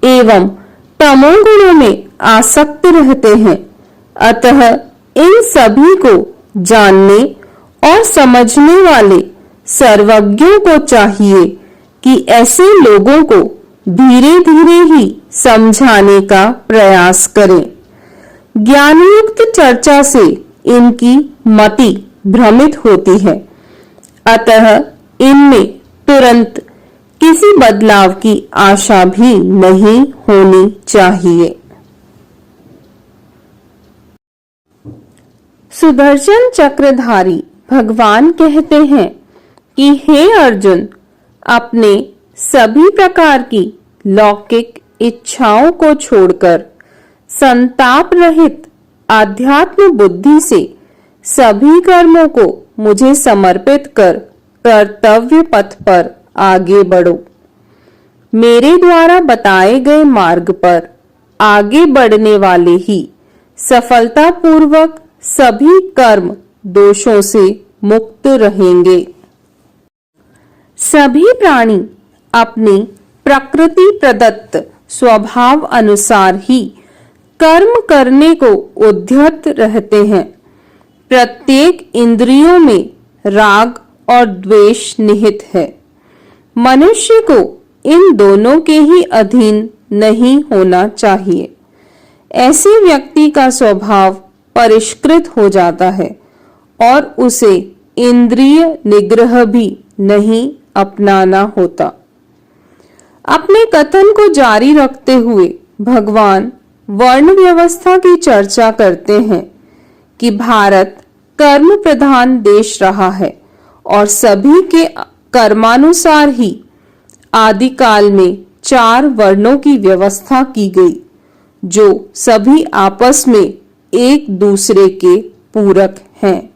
एवं तमोगुणों में आसक्त रहते हैं। अतः इन सभी को जानने और समझने वाले सर्वज्ञों को चाहिए कि ऐसे लोगों को धीरे धीरे ही समझाने का प्रयास करें। ज्ञानयुक्त चर्चा से इनकी मति भ्रमित होती है, अतः इनमें तुरंत किसी बदलाव की आशा भी नहीं होनी चाहिए। सुदर्शन चक्रधारी भगवान कहते हैं कि हे अर्जुन, अपने सभी प्रकार की लौकिक इच्छाओं को छोड़कर संताप रहित आध्यात्म बुद्धि से सभी कर्मों को मुझे समर्पित कर कर्तव्य पथ पर आगे बढ़ो। मेरे द्वारा बताए गए मार्ग पर आगे बढ़ने वाले ही सफलतापूर्वक सभी कर्म दोषों से मुक्त रहेंगे। सभी प्राणी अपने प्रकृति प्रदत्त स्वभाव अनुसार ही कर्म करने को उद्यत रहते हैं। प्रत्येक इंद्रियों में राग और द्वेष निहित है। मनुष्य को इन दोनों के ही अधीन नहीं होना चाहिए। ऐसे व्यक्ति का स्वभाव परिष्कृत हो जाता है और उसे इंद्रिय निग्रह भी नहीं अपनाना होता। अपने कथन को जारी रखते हुए भगवान वर्ण व्यवस्था की चर्चा करते हैं कि भारत कर्म प्रधान देश रहा है और सभी के कर्मानुसार ही आदिकाल में 4 वर्णों की व्यवस्था की गई, जो सभी आपस में एक दूसरे के पूरक हैं।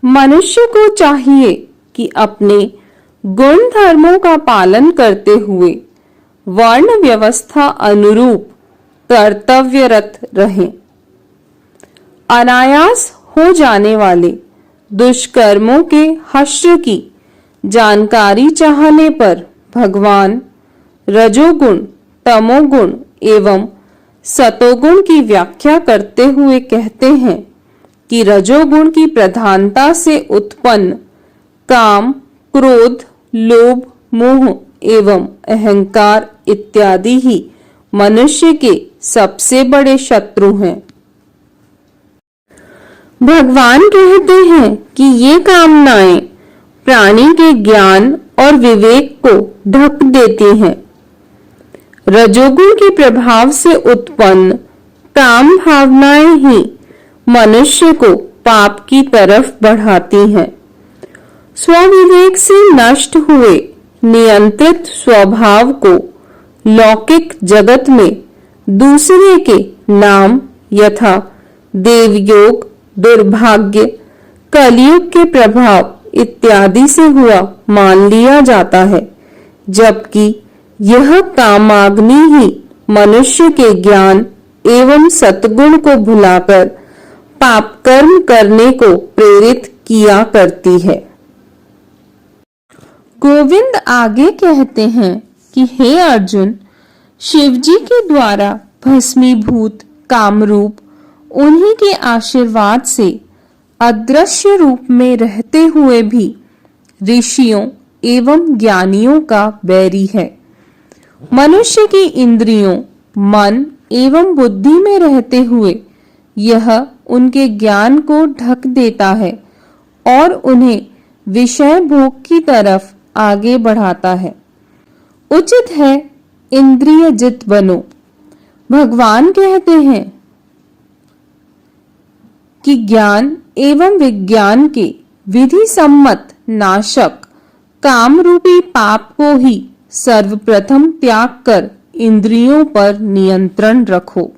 मनुष्य को चाहिए कि अपने गुण धर्मों का पालन करते हुए वर्ण व्यवस्था अनुरूप कर्तव्यरत रहें। अनायास हो जाने वाले दुष्कर्मों के हश्र की जानकारी चाहने पर भगवान रजोगुण, तमोगुण एवं सतोगुण की व्याख्या करते हुए कहते हैं कि रजोगुण की प्रधानता से उत्पन्न काम, क्रोध, लोभ, मोह एवं अहंकार इत्यादि ही मनुष्य के सबसे बड़े शत्रु हैं। भगवान कहते हैं कि ये कामनाएं प्राणी के ज्ञान और विवेक को ढक देती हैं। रजोगुण के प्रभाव से उत्पन्न काम भावनाएं ही मनुष्य को पाप की तरफ बढ़ाती हैं। स्वविवेक से नष्ट हुए नियंत्रित स्वभाव को लौकिक जगत में दूसरे के नाम यथा देवयोग, दुर्भाग्य, कलयुग के प्रभाव इत्यादि से हुआ मान लिया जाता है, जबकि यह कामाग्नि ही मनुष्य के ज्ञान एवं सद्गुण को भुलाकर पाप कर्म करने को प्रेरित किया करती है। गोविंद आगे कहते हैं कि हे अर्जुन, शिवजी के द्वारा भस्मीभूत कामरूप उन्हीं के आशीर्वाद से अदृश्य रूप में रहते हुए भी ऋषियों एवं ज्ञानियों का बैरी है। मनुष्य की इंद्रियों, मन एवं बुद्धि में रहते हुए यह उनके ज्ञान को ढक देता है और उन्हें विषय भोग की तरफ आगे बढ़ाता है। उचित है इंद्रिय जित बनो। भगवान कहते हैं कि ज्ञान एवं विज्ञान के विधि सम्मत नाशक काम रूपी पाप को ही सर्वप्रथम त्याग कर इंद्रियों पर नियंत्रण रखो।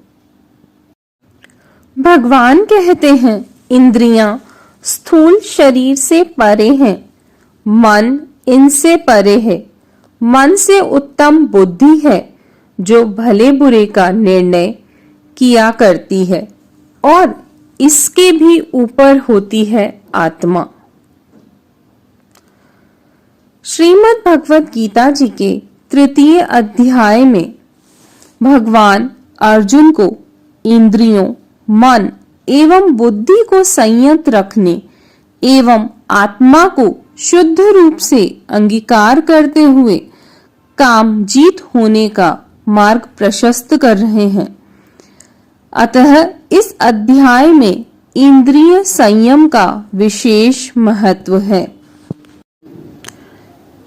भगवान कहते हैं इंद्रियां स्थूल शरीर से परे हैं, मन इनसे परे है। मन से उत्तम बुद्धि है जो भले बुरे का निर्णय किया करती है और इसके भी ऊपर होती है आत्मा। श्रीमद् भगवत गीता जी के 3 अध्याय में भगवान अर्जुन को इंद्रियों, मन एवं बुद्धि को संयत रखने एवं आत्मा को शुद्ध रूप से अंगीकार करते हुए काम जीत होने का मार्ग प्रशस्त कर रहे हैं। अतः इस अध्याय में इंद्रिय संयम का विशेष महत्व है।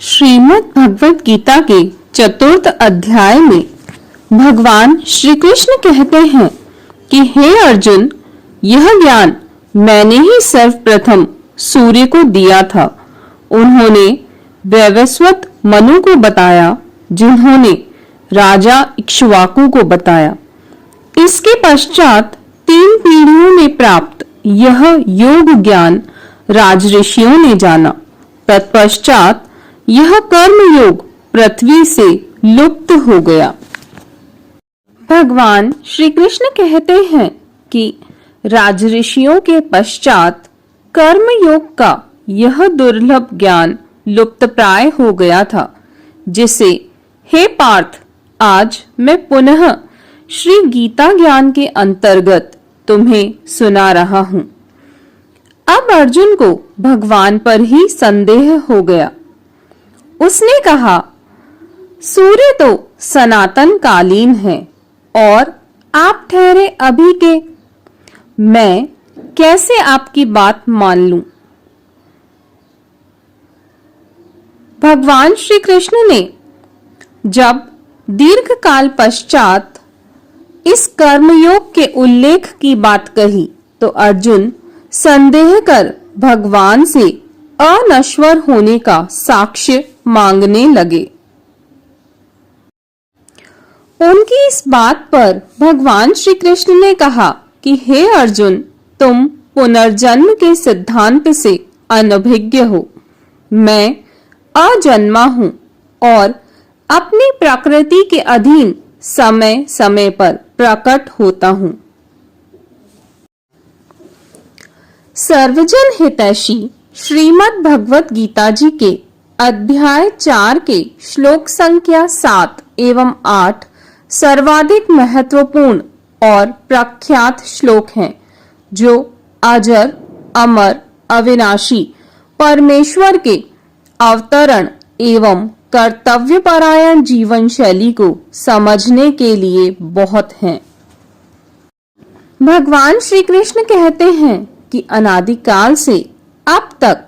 श्रीमद् भगवत गीता के 4 अध्याय में भगवान श्री कृष्ण कहते हैं कि हे अर्जुन, यह ज्ञान मैंने ही सर्वप्रथम सूर्य को दिया था। उन्होंने वैवस्वत मनु को बताया, जिन्होंने राजा इक्ष्वाकु को बताया। इसके पश्चात 3 पीढ़ियों में प्राप्त यह योग ज्ञान राजऋषियों ने जाना। तत्पश्चात यह कर्म योग पृथ्वी से लुप्त हो गया। भगवान श्री कृष्ण कहते हैं कि राजऋषियों के पश्चात कर्म योग का यह दुर्लभ ज्ञान लुप्तप्राय हो गया था, जिसे हे पार्थ आज मैं पुनः श्री गीता ज्ञान के अंतर्गत तुम्हें सुना रहा हूं। अब अर्जुन को भगवान पर ही संदेह हो गया। उसने कहा, सूर्य तो सनातन कालीन है और आप ठहरे अभी के, मैं कैसे आपकी बात मान लूं? भगवान श्री कृष्ण ने जब दीर्घ काल पश्चात इस कर्मयोग के उल्लेख की बात कही तो अर्जुन संदेह कर भगवान से अनश्वर होने का साक्ष्य मांगने लगे। उनकी इस बात पर भगवान श्री कृष्ण ने कहा कि हे अर्जुन, तुम पुनर्जन्म के सिद्धांत से अनभिज्ञ हो। मैं अजन्मा हूं और अपनी प्रकृति के अधीन समय समय पर प्रकट होता हूं। सर्वजन हितैषी श्रीमद् भगवत गीता जी के अध्याय 4 के श्लोक संख्या 7 एवं 8 सर्वाधिक महत्वपूर्ण और प्रख्यात श्लोक हैं, जो अजर, अमर, अविनाशी परमेश्वर के अवतरण एवं कर्तव्यपरायण जीवन शैली को समझने के लिए बहुत हैं। भगवान श्री कृष्ण कहते हैं कि अनादिकाल से अब तक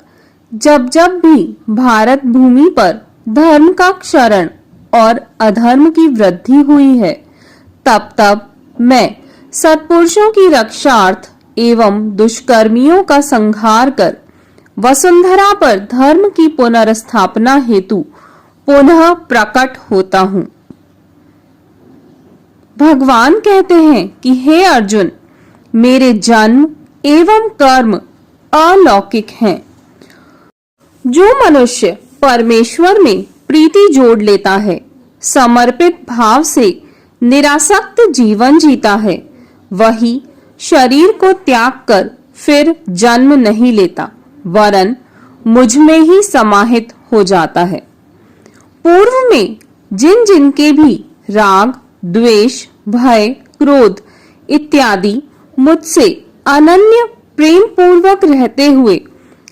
जब जब भी भारत भूमि पर धर्म का क्षरण और अधर्म की वृद्धि हुई है, तब तब मैं सत्पुरुषों की रक्षार्थ एवं दुष्कर्मियों का संहार कर वसुंधरा पर धर्म की पुनर्स्थापना हेतु पुनः प्रकट होता हूँ। भगवान कहते हैं कि हे अर्जुन, मेरे जन्म, एवं कर्म अलौकिक हैं। जो मनुष्य परमेश्वर में प्रीति जोड़ लेता है, समर्पित भाव से निरासक्त जीवन जीता है, वही शरीर को त्याग कर फिर जन्म नहीं लेता, वरन मुझ में ही समाहित हो जाता है। पूर्व में जिन जिनके भी राग, द्वेष, भय, क्रोध इत्यादि मुझसे अनन्य प्रेम पूर्वक रहते हुए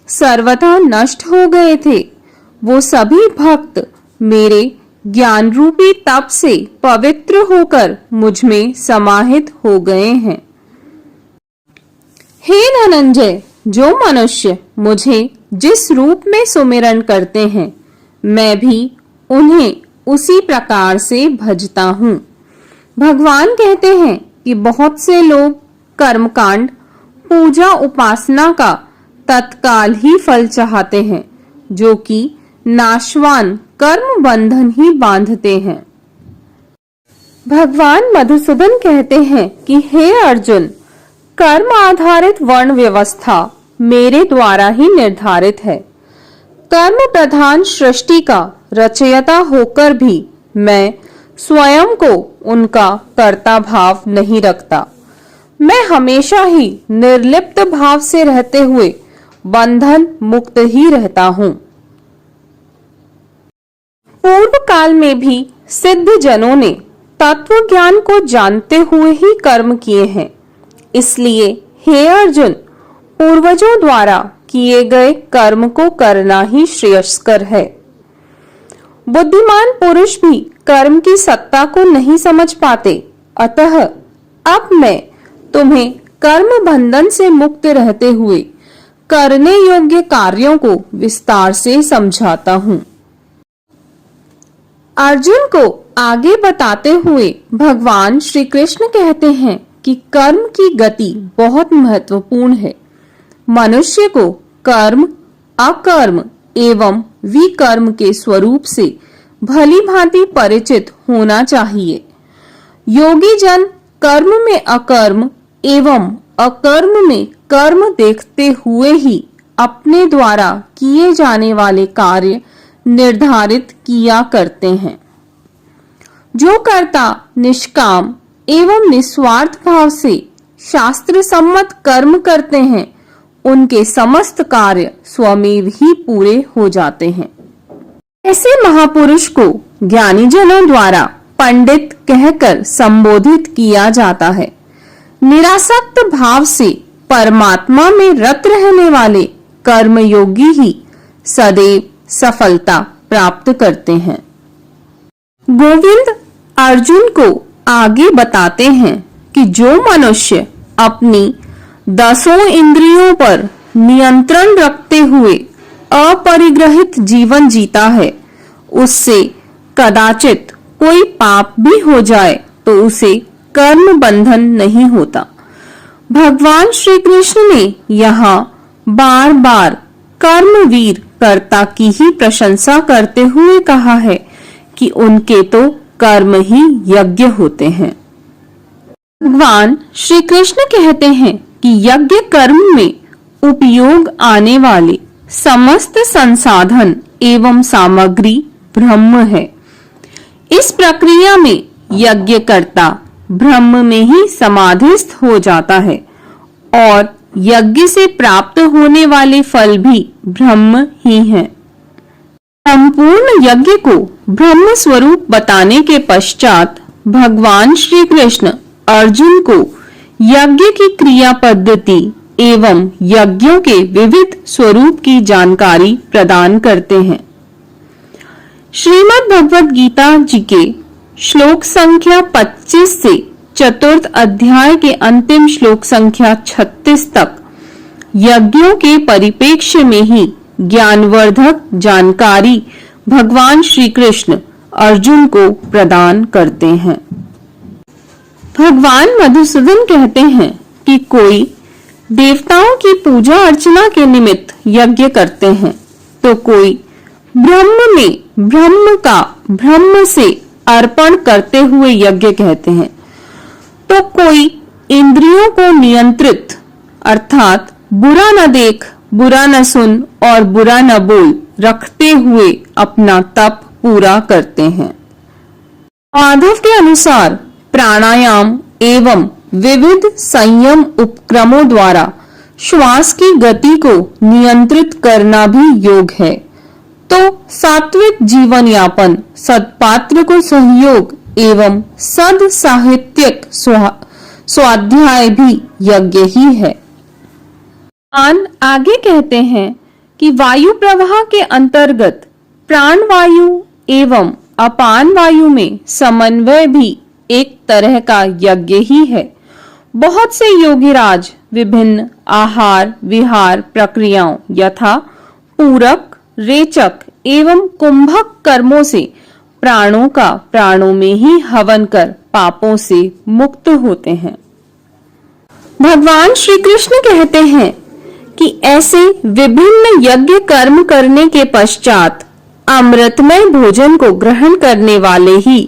सर्वथा नष्ट हो गए थे, वो सभी भक्त मेरे ज्ञान रूपी तप से पवित्र होकर मुझ में समाहित हो गए हैं। हे धनंजय, जो मनुष्य मुझे जिस रूप में सुमिरन करते हैं, मैं भी उन्हें उसी प्रकार से भजता हूँ। भगवान कहते हैं कि बहुत से लोग कर्मकांड, पूजा, उपासना का तत्काल ही फल चाहते हैं, जो कि नाशवान कर्म बंधन ही बांधते हैं। भगवान मधुसूदन कहते हैं कि हे अर्जुन, कर्म आधारित वर्ण व्यवस्था मेरे द्वारा ही निर्धारित है। कर्म प्रधान सृष्टि का रचयिता होकर भी मैं स्वयं को उनका कर्ता भाव नहीं रखता। मैं हमेशा ही निर्लिप्त भाव से रहते हुए बंधन मुक्त ही रहता हूँ। पूर्व काल में भी सिद्ध जनों ने तत्व ज्ञान को जानते हुए ही कर्म किए हैं। इसलिए हे अर्जुन, पूर्वजों द्वारा किए गए कर्म को करना ही श्रेयस्कर है। बुद्धिमान पुरुष भी कर्म की सत्ता को नहीं समझ पाते, अतः अब मैं तुम्हें कर्म बंधन से मुक्त रहते हुए करने योग्य कार्यों को विस्तार से समझाता हूँ। अर्जुन को आगे बताते हुए भगवान श्री कृष्ण कहते हैं कि कर्म की गति बहुत महत्वपूर्ण है। मनुष्य को कर्म, अकर्म एवं विकर्म के स्वरूप से भली भांति परिचित होना चाहिए। योगी जन कर्म में अकर्म एवं अकर्म में कर्म देखते हुए ही अपने द्वारा किए जाने वाले कार्य निर्धारित किया करते हैं। जो कर्ता निष्काम एवं निस्वार्थ भाव से शास्त्र सम्मत कर्म करते हैं, उनके समस्त कार्य स्वमेव ही पूरे हो जाते हैं। ऐसे महापुरुष को ज्ञानी जनों द्वारा पंडित कहकर संबोधित किया जाता है। निरासक्त भाव से परमात्मा में रत रहने वाले कर्मयोगी ही सदैव सफलता प्राप्त करते हैं। गोविंद अर्जुन को आगे बताते हैं कि जो मनुष्य अपनी 10 इंद्रियों पर नियंत्रण रखते हुए अपरिग्रहित जीवन जीता है, उससे कदाचित कोई पाप भी हो जाए तो उसे कर्म बंधन नहीं होता। भगवान श्री कृष्ण ने यहाँ बार बार कर्मवीर कर्ता की ही प्रशंसा करते हुए कहा है कि उनके तो कर्म ही यज्ञ होते हैं। भगवान श्री कृष्ण कहते हैं कि यज्ञ कर्म में उपयोग आने वाले समस्त संसाधन एवं सामग्री ब्रह्म है। इस प्रक्रिया में यज्ञ कर्ता ब्रह्म में ही समाधिस्थ हो जाता है और यज्ञ से प्राप्त होने वाले फल भी ब्रह्म ही हैं। संपूर्ण यज्ञ को ब्रह्म स्वरूप बताने के पश्चात भगवान श्री कृष्ण अर्जुन को यज्ञ की क्रिया पद्धति एवं यज्ञों के विविध स्वरूप की जानकारी प्रदान करते हैं। श्रीमद् भगवद गीता जी के श्लोक संख्या 25 से चतुर्थ अध्याय के अंतिम श्लोक संख्या 36 तक यज्ञों के परिप्रेक्ष्य में ही ज्ञानवर्धक जानकारी भगवान श्री कृष्ण अर्जुन को प्रदान करते हैं। भगवान मधुसूदन कहते हैं कि कोई देवताओं की पूजा अर्चना के निमित्त यज्ञ करते हैं, तो कोई ब्रह्म में ब्रह्म का ब्रह्म से अर्पण करते हुए यज्ञ कहते हैं, तो कोई इंद्रियों को नियंत्रित अर्थात बुरा न देख, बुरा न सुन और बुरा न बोल रखते हुए अपना तप पूरा करते हैं। माधव के अनुसार प्राणायाम एवं विविध संयम उपक्रमों द्वारा श्वास की गति को नियंत्रित करना भी योग है। तो सात्विक जीवन यापन, सत्पात्र को सहयोग एवं सद साहित्यिक स्वाध्याय भी यज्ञ ही है। आगे कहते हैं कि वायु प्रवाह के अंतर्गत प्राण वायु एवं अपान वायु में समन्वय भी एक तरह का यज्ञ ही है। बहुत से योगीराज विभिन्न आहार विहार प्रक्रियाओं यथा पूरक, रेचक एवं कुंभक कर्मों से प्राणों का प्राणों में ही हवन कर पापों से मुक्त होते हैं। भगवान श्री कृष्ण कहते हैं कि ऐसे विभिन्न यज्ञ कर्म करने के पश्चात अमृतमय भोजन को ग्रहण करने वाले ही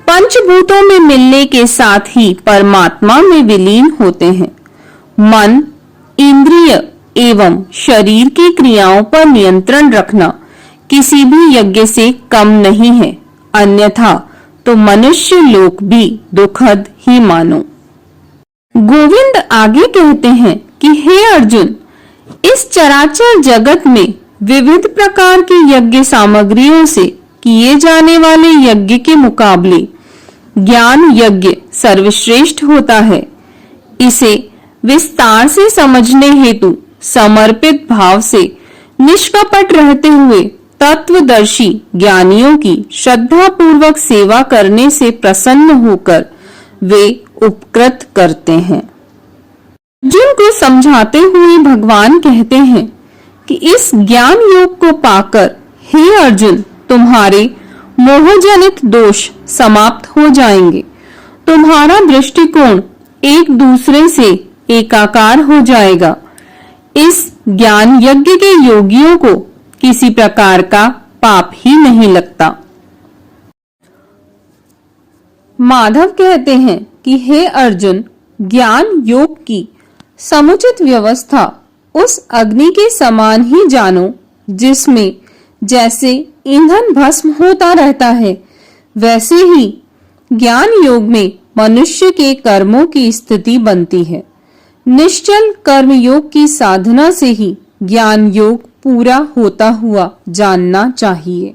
पंचभूतों में मिलने के साथ ही परमात्मा में विलीन होते हैं। मन, इंद्रिय एवं शरीर की क्रियाओं पर नियंत्रण रखना किसी भी यज्ञ से कम नहीं है, अन्यथा तो मनुष्य लोक भी दुखद ही मानो। गोविंद आगे कहते हैं कि हे अर्जुन, इस चराचर जगत में विविध प्रकार की यज्ञ सामग्रियों से किए जाने वाले यज्ञ के मुकाबले ज्ञान यज्ञ सर्वश्रेष्ठ होता है। इसे विस्तार से समझने हेतु समर्पित भाव से निष्कपट रहते हुए तत्वदर्शी ज्ञानियों की श्रद्धा पूर्वक सेवा करने से प्रसन्न होकर वे उपकृत करते हैं। अर्जुन को समझाते हुए भगवान कहते हैं कि इस ज्ञान योग को पाकर हे अर्जुन, तुम्हारे मोहजनित दोष समाप्त हो जाएंगे। तुम्हारा दृष्टिकोण एक दूसरे से एकाकार हो जाएगा। इस ज्ञान यज्ञ के योगियों को किसी प्रकार का पाप ही नहीं लगता। माधव कहते हैं कि हे अर्जुन, ज्ञान योग की समुचित व्यवस्था उस अग्नि के समान ही जानो जिसमें जैसे ईंधन भस्म होता रहता है, वैसे ही ज्ञान योग में मनुष्य के कर्मों की स्थिति बनती है। निश्चल कर्म योग की साधना से ही ज्ञान योग पूरा होता हुआ जानना चाहिए।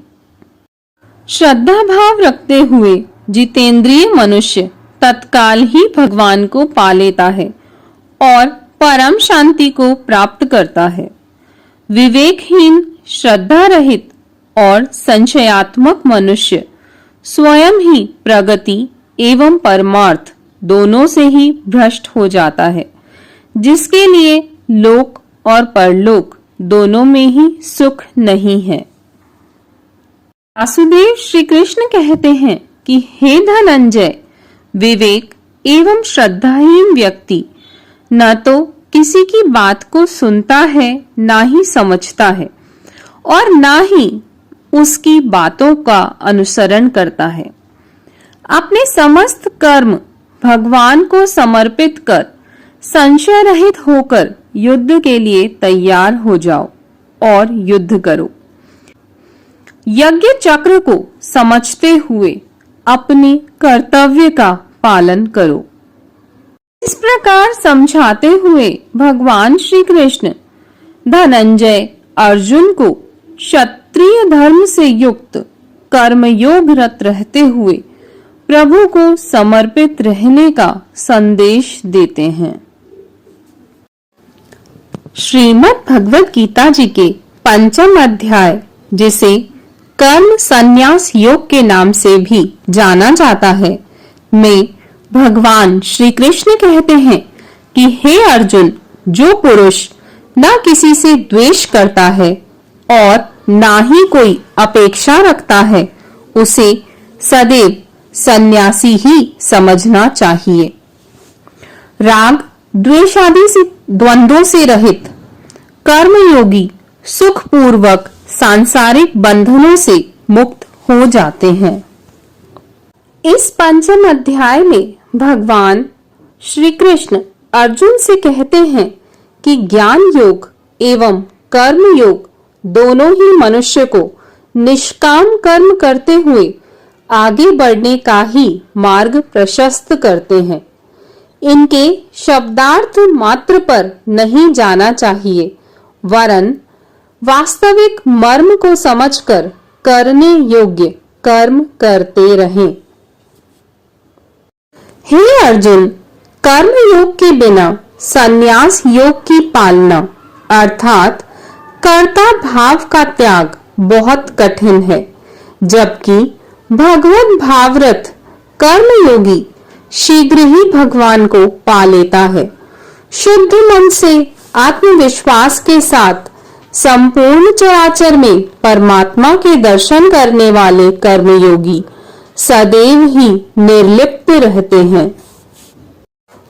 श्रद्धा भाव रखते हुए जितेंद्रिय मनुष्य तत्काल ही भगवान को पा लेता है और परम शांति को प्राप्त करता है। विवेकहीन, श्रद्धा रहित और संशयात्मक मनुष्य स्वयं ही प्रगति एवं परमार्थ दोनों से ही भ्रष्ट हो जाता है, जिसके लिए लोक और परलोक दोनों में ही सुख नहीं है। वासुदेव श्री कृष्ण कहते हैं कि हे धनंजय, विवेक एवं श्रद्धाहीन व्यक्ति न तो किसी की बात को सुनता है, ना ही समझता है और ना ही उसकी बातों का अनुसरण करता है। अपने समस्त कर्म भगवान को समर्पित कर संशय रहित होकर युद्ध के लिए तैयार हो जाओ और युद्ध करो। यज्ञ चक्र को समझते हुए अपने कर्तव्य का पालन करो। इस प्रकार समझाते हुए भगवान श्री कृष्ण धनंजय अर्जुन को क्षत्रिय धर्म से युक्त कर्मयोग रत रहते हुए प्रभु को समर्पित रहने का संदेश देते हैं। श्रीमद् भगवद गीता जी के 5वें अध्याय, जिसे कर्म संन्यास योग के नाम से भी जाना जाता है, में भगवान श्री कृष्ण कहते हैं कि हे अर्जुन, जो पुरुष न किसी से द्वेष करता है और ना ही कोई अपेक्षा रखता है, उसे सदैव सन्यासी ही समझना चाहिए। राग द्वेष आदि से द्वंद्वों से रहित कर्मयोगी सुखपूर्वक सांसारिक बंधनों से मुक्त हो जाते हैं। इस 5वें अध्याय में भगवान श्री कृष्ण अर्जुन से कहते हैं कि ज्ञान योग एवं कर्म योग दोनों ही मनुष्य को निष्काम कर्म करते हुए आगे बढ़ने का ही मार्ग प्रशस्त करते हैं। इनके शब्दार्थ मात्र पर नहीं जाना चाहिए, वरन वास्तविक मर्म को समझकर करने योग्य कर्म करते रहें। हे अर्जुन, कर्म योग के बिना संन्यास योग की पालना अर्थात कर्ता भाव का त्याग बहुत कठिन है, जबकि भगवत भावरत कर्मयोगी शीघ्र ही भगवान को पा लेता है। शुद्ध मन से आत्मविश्वास के साथ संपूर्ण चराचर में परमात्मा के दर्शन करने वाले कर्मयोगी सदैव ही निर्लिप्त रहते हैं।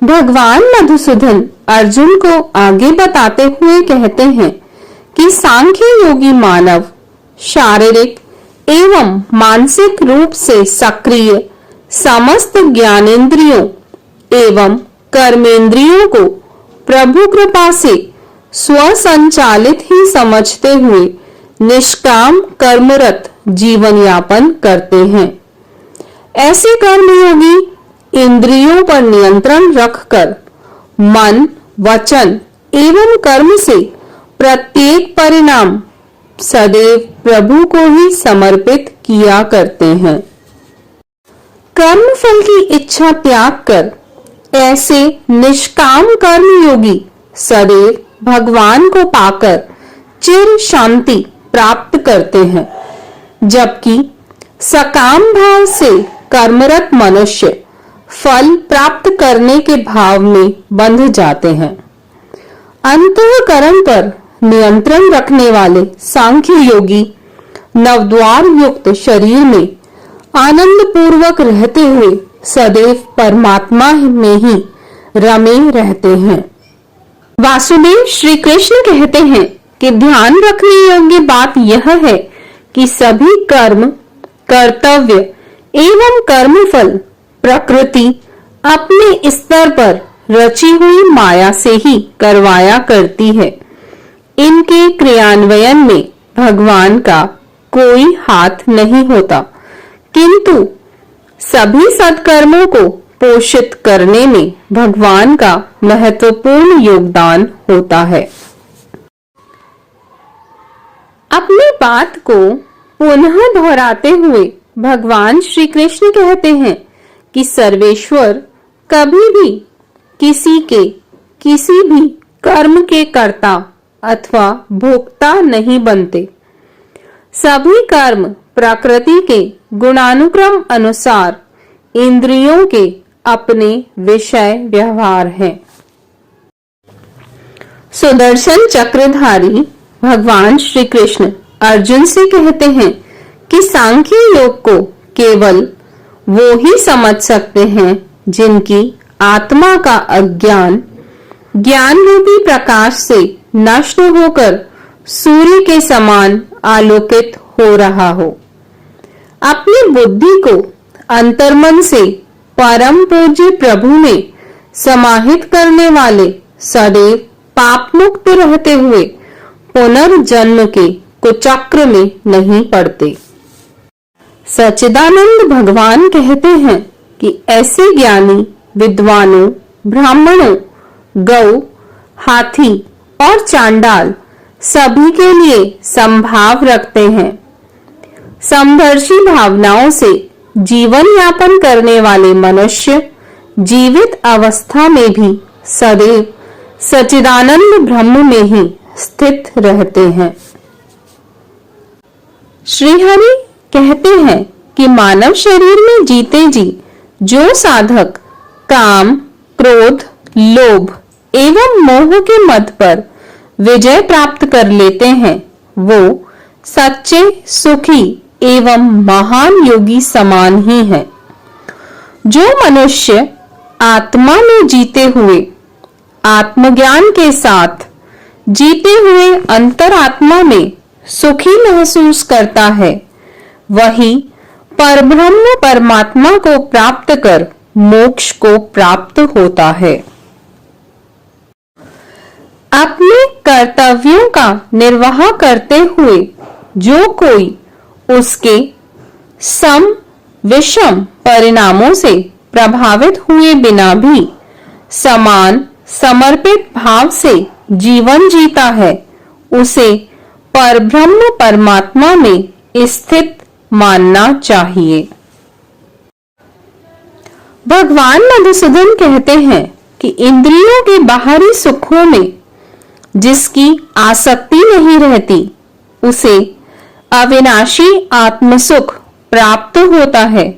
भगवान मधुसूदन अर्जुन को आगे बताते हुए कहते हैं कि सांख्य योगी मानव शारीरिक एवं मानसिक रूप से सक्रिय समस्त ज्ञानेंद्रियों एवं कर्मेंद्रियों को प्रभु कृपा से स्वसंचालित ही समझते हुए निष्काम कर्मरत जीवन यापन करते हैं। ऐसे कर्मयोगी इंद्रियों पर नियंत्रण रखकर मन, वचन एवं कर्म से प्रत्येक परिणाम सदैव प्रभु को ही समर्पित किया करते हैं। कर्म फल की इच्छा त्याग कर ऐसे निष्काम कर्मयोगी सदैव भगवान को पाकर चिर शांति प्राप्त करते हैं, जबकि सकाम भाव से कर्मरत मनुष्य फल प्राप्त करने के भाव में बंध जाते हैं। अंतःकरण पर नियंत्रण रखने वाले सांख्य योगी नवद्वार युक्त शरीर में आनंद पूर्वक रहते हुए सदैव परमात्मा में ही रमे रहते हैं। वासुदेव श्री कृष्ण कहते हैं कि ध्यान रखने योग्य बात यह है कि सभी कर्म, कर्तव्य एवं कर्मफल प्रकृति अपने स्तर पर रची हुई माया से ही करवाया करती है। इनके क्रियान्वयन में भगवान का कोई हाथ नहीं होता, किंतु सभी सत्कर्मों को पोषित करने में भगवान का महत्वपूर्ण योगदान होता है। अपनी बात को पुनः दोहराते हुए भगवान श्री कृष्ण कहते हैं कि सर्वेश्वर कभी भी किसी भी कर्म के कर्ता अथवा भोक्ता नहीं बनते। सभी कर्म प्रकृति के गुणानुक्रम अनुसार इंद्रियों के अपने विषय व्यवहार हैं। सुदर्शन चक्रधारी भगवान श्री कृष्ण अर्जुन से कहते हैं कि सांख्य योग को केवल वो ही समझ सकते हैं जिनकी आत्मा का अज्ञान ज्ञान रूपी प्रकाश से नष्ट होकर सूर्य के समान आलोकित हो रहा हो। अपनी बुद्धि को अंतर्मन से परम पूज्य प्रभु में समाहित करने वाले सदैव पाप मुक्त रहते हुए पुनर्जन्म के कुचक्र में नहीं पड़ते। सच्चिदानंद भगवान कहते हैं कि ऐसे ज्ञानी विद्वानों, ब्राह्मणों, गौ, हाथी और चांडाल सभी के लिए संभाव रखते हैं। समदर्शी भावनाओं से जीवन यापन करने वाले मनुष्य जीवित अवस्था में भी सदैव सच्चिदानंद ब्रह्म में ही स्थित रहते हैं। श्रीहरि कहते हैं कि मानव शरीर में जीते जी जो साधक काम, क्रोध, लोभ एवं मोह के मद पर विजय प्राप्त कर लेते हैं, वो सच्चे सुखी एवं महान योगी समान ही है। जो मनुष्य आत्मा में जीते हुए आत्मज्ञान के साथ जीते हुए अंतरात्मा में सुखी महसूस करता है, वही परब्रह्म परमात्मा को प्राप्त कर मोक्ष को प्राप्त होता है। अपने कर्तव्यों का निर्वाह करते हुए जो कोई उसके सम विषम परिणामों से प्रभावित हुए बिना भी समान समर्पित भाव से जीवन जीता है, उसे परब्रह्म परमात्मा में स्थित मानना चाहिए। भगवान मधुसूदन कहते हैं कि इंद्रियों के बाहरी सुखों में जिसकी आसक्ति नहीं रहती, उसे अविनाशी आत्मसुख प्राप्त होता है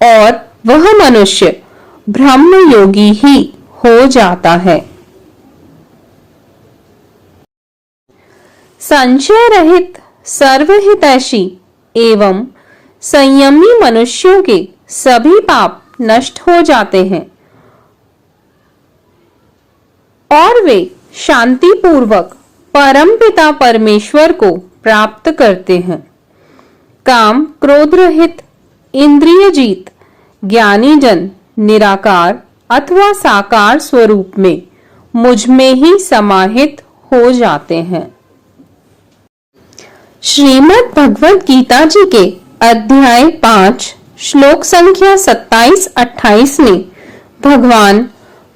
और वह मनुष्य ब्रह्म योगी ही हो जाता है। संशय रहित सर्वहितैषी एवं संयमी मनुष्यों के सभी पाप नष्ट हो जाते हैं और वे शांति पूर्वक परमपिता परमेश्वर को प्राप्त करते हैं। काम क्रोध रहित इंद्रिय जीत ज्ञानी जन निराकार अथवा साकार स्वरूप में मुझ में ही समाहित हो जाते हैं। श्रीमद् भगवद गीता जी के अध्याय 5 श्लोक संख्या 27-28 में भगवान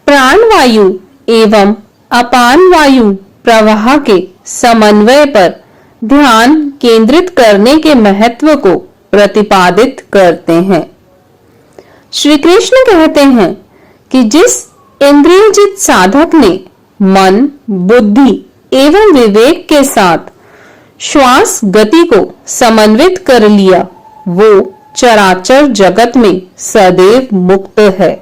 प्राणवायु एवं अपान वायु प्रवाह के समन्वय पर ध्यान केंद्रित करने के महत्व को प्रतिपादित करते हैं। श्री कृष्ण कहते हैं कि जिस इंद्रियजित साधक ने मन, बुद्धि एवं विवेक के साथ श्वास गति को समन्वित कर लिया, वो चराचर जगत में सदैव मुक्त है।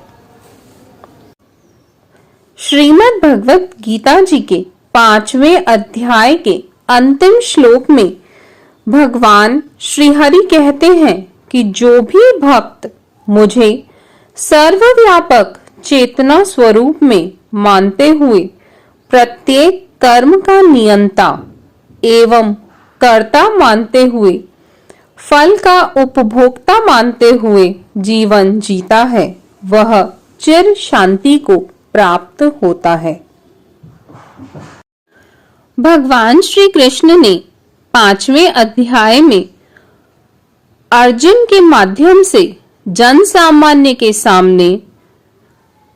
श्रीमद् भगवत गीता जी के 5वें अध्याय के अंतिम श्लोक में भगवान श्री हरि कहते हैं कि जो भी भक्त मुझे सर्वव्यापक चेतना स्वरूप में मानते हुए प्रत्येक कर्म का नियंता एवं कर्ता मानते हुए फल का उपभोक्ता मानते हुए जीवन जीता है, वह चिर शांति को प्राप्त होता है। भगवान श्री कृष्ण ने 5वें अध्याय में अर्जुन के माध्यम से जन सामान्य के सामने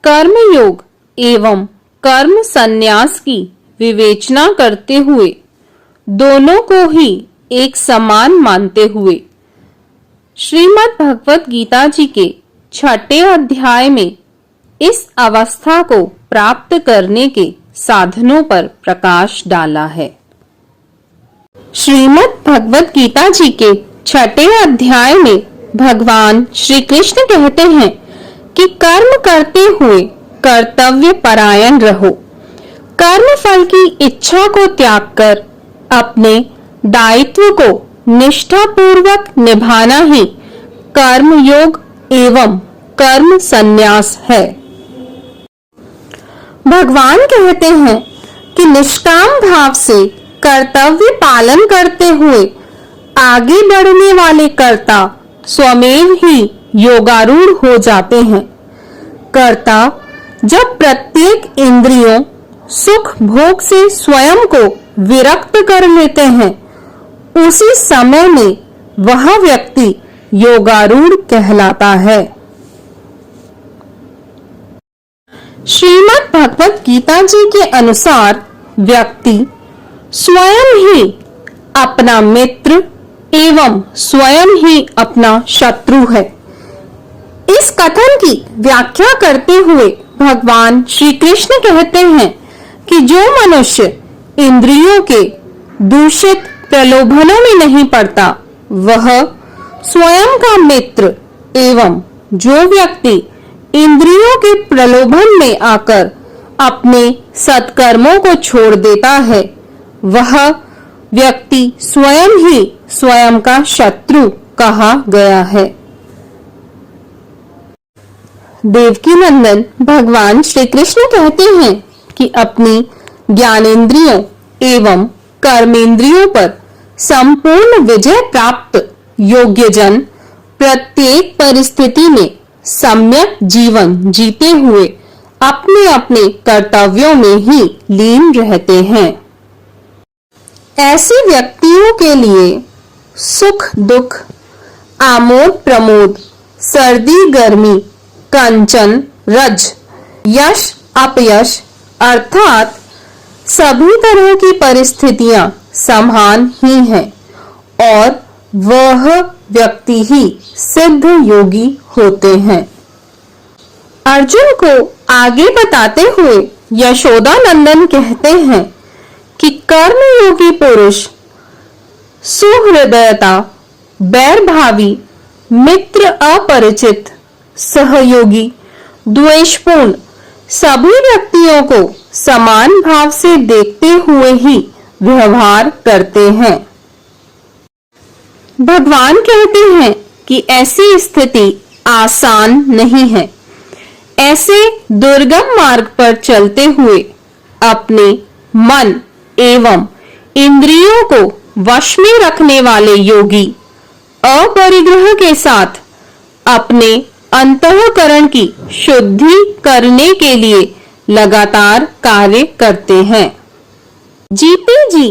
कर्म योग एवं कर्म संन्यास की विवेचना करते हुए दोनों को ही एक समान मानते हुए श्रीमद् भगवत गीता जी के 6ठे अध्याय में इस अवस्था को प्राप्त करने के साधनों पर प्रकाश डाला है। श्रीमद् भगवत गीता जी के 6ठे अध्याय में भगवान श्री कृष्ण कहते हैं कि कर्म करते हुए कर्तव्य परायण रहो। कर्म फल की इच्छा को त्याग कर अपने दायित्व को निष्ठा पूर्वक निभाना ही कर्म योग एवं कर्म संन्यास है। भगवान कहते हैं कि निष्काम भाव से कर्तव्य पालन करते हुए आगे बढ़ने वाले कर्ता स्वमेव ही योगारूढ़ हो जाते हैं। कर्ता जब प्रत्येक इंद्रियों सुख भोग से स्वयं को विरक्त कर लेते हैं, उसी समय में वह व्यक्ति योगारूढ़ कहलाता है। श्रीमद् भगवत गीता जी के अनुसार व्यक्ति स्वयं ही अपना मित्र एवं स्वयं ही अपना शत्रु है। इस कथन की व्याख्या करते हुए भगवान श्री कृष्ण कहते हैं कि जो मनुष्य इंद्रियों के दूषित प्रलोभनों में नहीं पड़ता, वह स्वयं का मित्र एवं जो व्यक्ति इंद्रियों के प्रलोभन में आकर अपने सत्कर्मों को छोड़ देता है, वह व्यक्ति स्वयं ही स्वयं का शत्रु कहा गया है। देवकी नंदन भगवान श्री कृष्ण कहते हैं कि अपनी ज्ञानेंद्रियों एवं कर्मेंद्रियों पर संपूर्ण विजय प्राप्त योग्य जन प्रत्येक परिस्थिति में सम्यक जीवन जीते हुए अपने अपने कर्तव्यों में ही लीन रहते हैं। ऐसे व्यक्तियों के लिए सुख दुख, आमोद प्रमोद, सर्दी गर्मी, कंचन रज, यश अपयश अर्थात सभी तरह की परिस्थितियां समान ही हैं और वह व्यक्ति ही सिद्ध योगी होते हैं। अर्जुन को आगे बताते हुए यशोदानंदन कहते हैं कि कर्मयोगी पुरुष सुहृदयता, बैरभावी, मित्र अपरिचित, सहयोगी, द्वेषपूर्ण सभी व्यक्तियों को समान भाव से देखते हुए ही व्यवहार करते हैं। भगवान कहते हैं कि ऐसी स्थिति आसान नहीं है। ऐसे दुर्गम मार्ग पर चलते हुए अपने मन एवं इंद्रियों को वश में रखने वाले योगी अपरिग्रह के साथ अपने अंतःकरण की शुद्धि करने के लिए लगातार कार्य करते हैं। जीते जी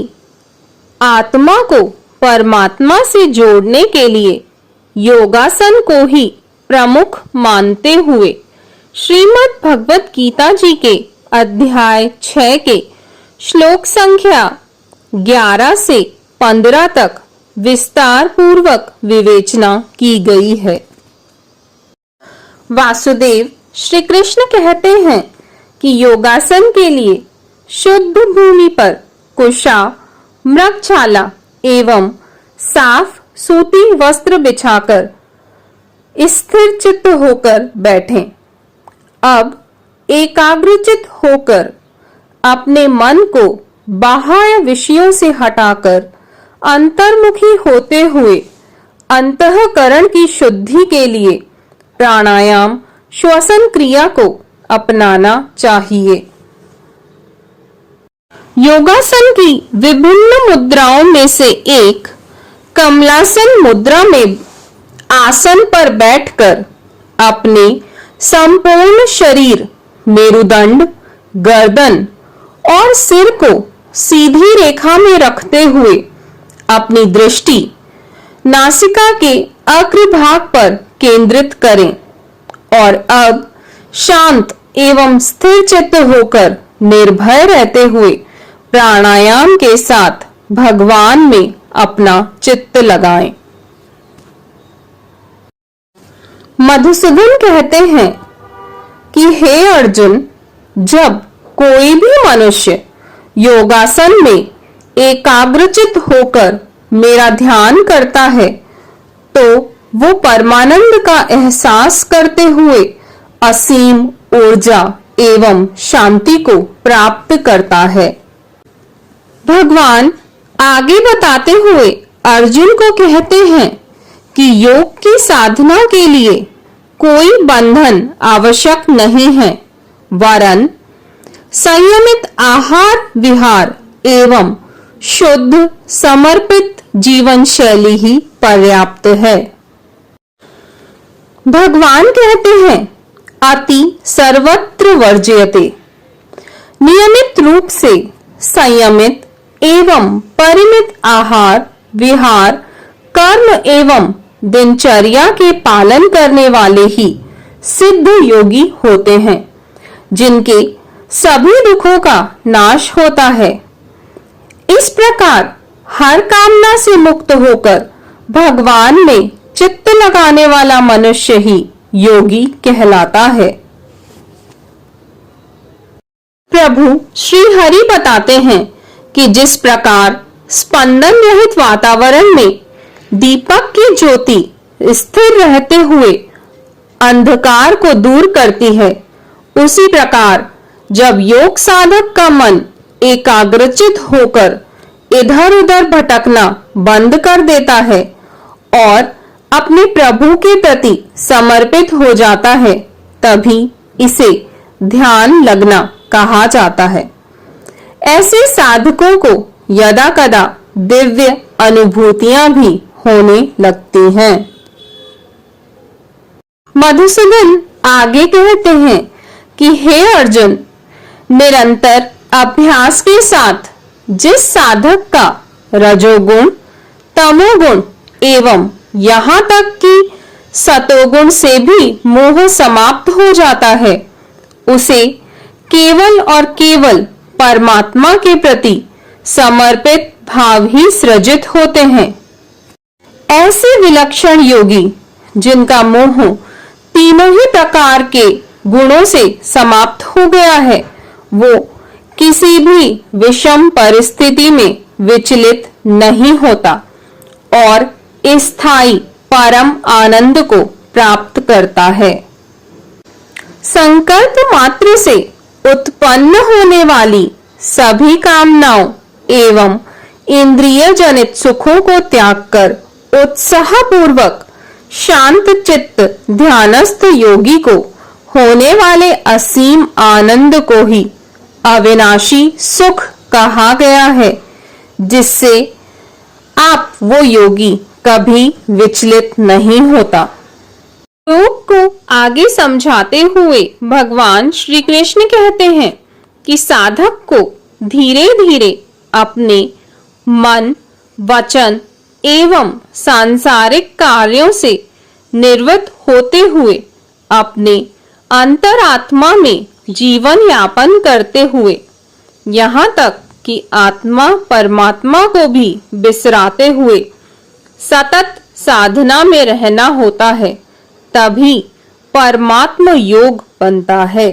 आत्मा को परमात्मा से जोड़ने के लिए योगासन को ही प्रमुख मानते हुए श्रीमद् भगवत गीता जी के अध्याय 6 के श्लोक संख्या 11 से 15 तक विस्तार पूर्वक विवेचना की गई है। वासुदेव श्री कृष्ण कहते हैं कि योगासन के लिए शुद्ध भूमि पर कुशा, मृगछाला एवं साफ सूती वस्त्र बिछाकर स्थिर चित्त होकर बैठें। अब एकाग्रचित होकर अपने मन को बाह्य विषयों से हटाकर अंतर्मुखी होते हुए अंतःकरण की शुद्धि के लिए प्राणायाम श्वसन क्रिया को अपनाना चाहिए। योगासन की विभिन्न मुद्राओं में से एक कमलासन मुद्रा में आसन पर बैठकर अपने संपूर्ण शरीर, मेरुदंड, गर्दन और सिर को सीधी रेखा में रखते हुए अपनी दृष्टि नासिका के अग्रभाग पर केंद्रित करें और अब शांत एवं स्थिर चित्त होकर निर्भय रहते हुए प्राणायाम के साथ भगवान में अपना चित्त लगाएं। मधुसूदन कहते हैं कि हे अर्जुन, जब कोई भी मनुष्य योगासन में एकाग्रचित होकर मेरा ध्यान करता है तो वो परमानंद का एहसास करते हुए असीम ऊर्जा एवं शांति को प्राप्त करता है। भगवान आगे बताते हुए अर्जुन को कहते हैं कि योग की साधना के लिए कोई बंधन आवश्यक नहीं है, वरन संयमित आहार विहार एवं शुद्ध समर्पित जीवन शैली ही पर्याप्त है। भगवान कहते हैं अति सर्वत्र वर्ज्यते। नियमित रूप से संयमित एवं परिमित आहार विहार कर्म एवं दिनचर्या के पालन करने वाले ही सिद्ध योगी होते हैं, जिनके सभी दुखों का नाश होता है। इस प्रकार हर कामना से मुक्त होकर भगवान में चित्त लगाने वाला मनुष्य ही योगी कहलाता है। प्रभु श्री हरि बताते हैं कि जिस प्रकार स्पंदन रहित वातावरण में दीपक की ज्योति स्थिर रहते हुए अंधकार को दूर करती है, उसी प्रकार जब योग साधक का मन एकाग्रचित होकर इधर उधर भटकना बंद कर देता है और अपने प्रभु के प्रति समर्पित हो जाता है, तभी इसे ध्यान लगना कहा जाता है। ऐसे साधकों को यदा कदा दिव्य अनुभूतियां भी होने लगती हैं। मधुसूदन आगे कहते हैं कि हे अर्जुन, निरंतर अभ्यास के साथ जिस साधक का रजोगुण, तमोगुण एवं यहाँ तक कि सतोगुण से भी मोह समाप्त हो जाता है, उसे केवल और केवल परमात्मा के प्रति समर्पित भाव ही सृजित होते हैं। ऐसे विलक्षण योगी जिनका मोह तीनों ही प्रकार के गुणों से समाप्त हो गया है, वो किसी भी विषम परिस्थिति में विचलित नहीं होता और स्थायी परम आनंद को प्राप्त करता है। संकल्प मात्र से उत्पन्न होने वाली सभी कामनाओं एवं इंद्रिय जनित सुखों को त्याग कर उत्साह पूर्वक शांत चित्त ध्यानस्थ योगी को होने वाले असीम आनंद को ही अविनाशी सुख कहा गया है, जिससे आप वो योगी कभी विचलित नहीं होता। योग को आगे समझाते हुए भगवान श्री कृष्ण कहते हैं कि साधक को धीरे धीरे अपने मन, वचन एवं सांसारिक कार्यों से निर्वृत्त होते हुए अपने अंतरात्मा में जीवन यापन करते हुए यहाँ तक कि आत्मा परमात्मा को भी बिसराते हुए सतत साधना में रहना होता है, तभी परमात्म योग बनता है।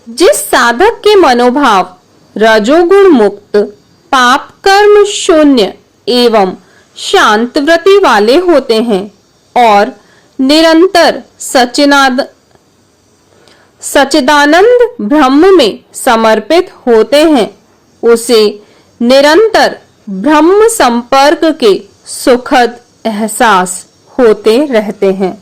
जिस साधक के मनोभाव रजोगुण मुक्त, पाप कर्म शून्य एवं शांत वृत्ति वाले होते हैं और निरंतर सच्चिदानंद ब्रह्म में समर्पित होते हैं, उसे निरंतर ब्रह्म संपर्क के सुखद एहसास होते रहते हैं।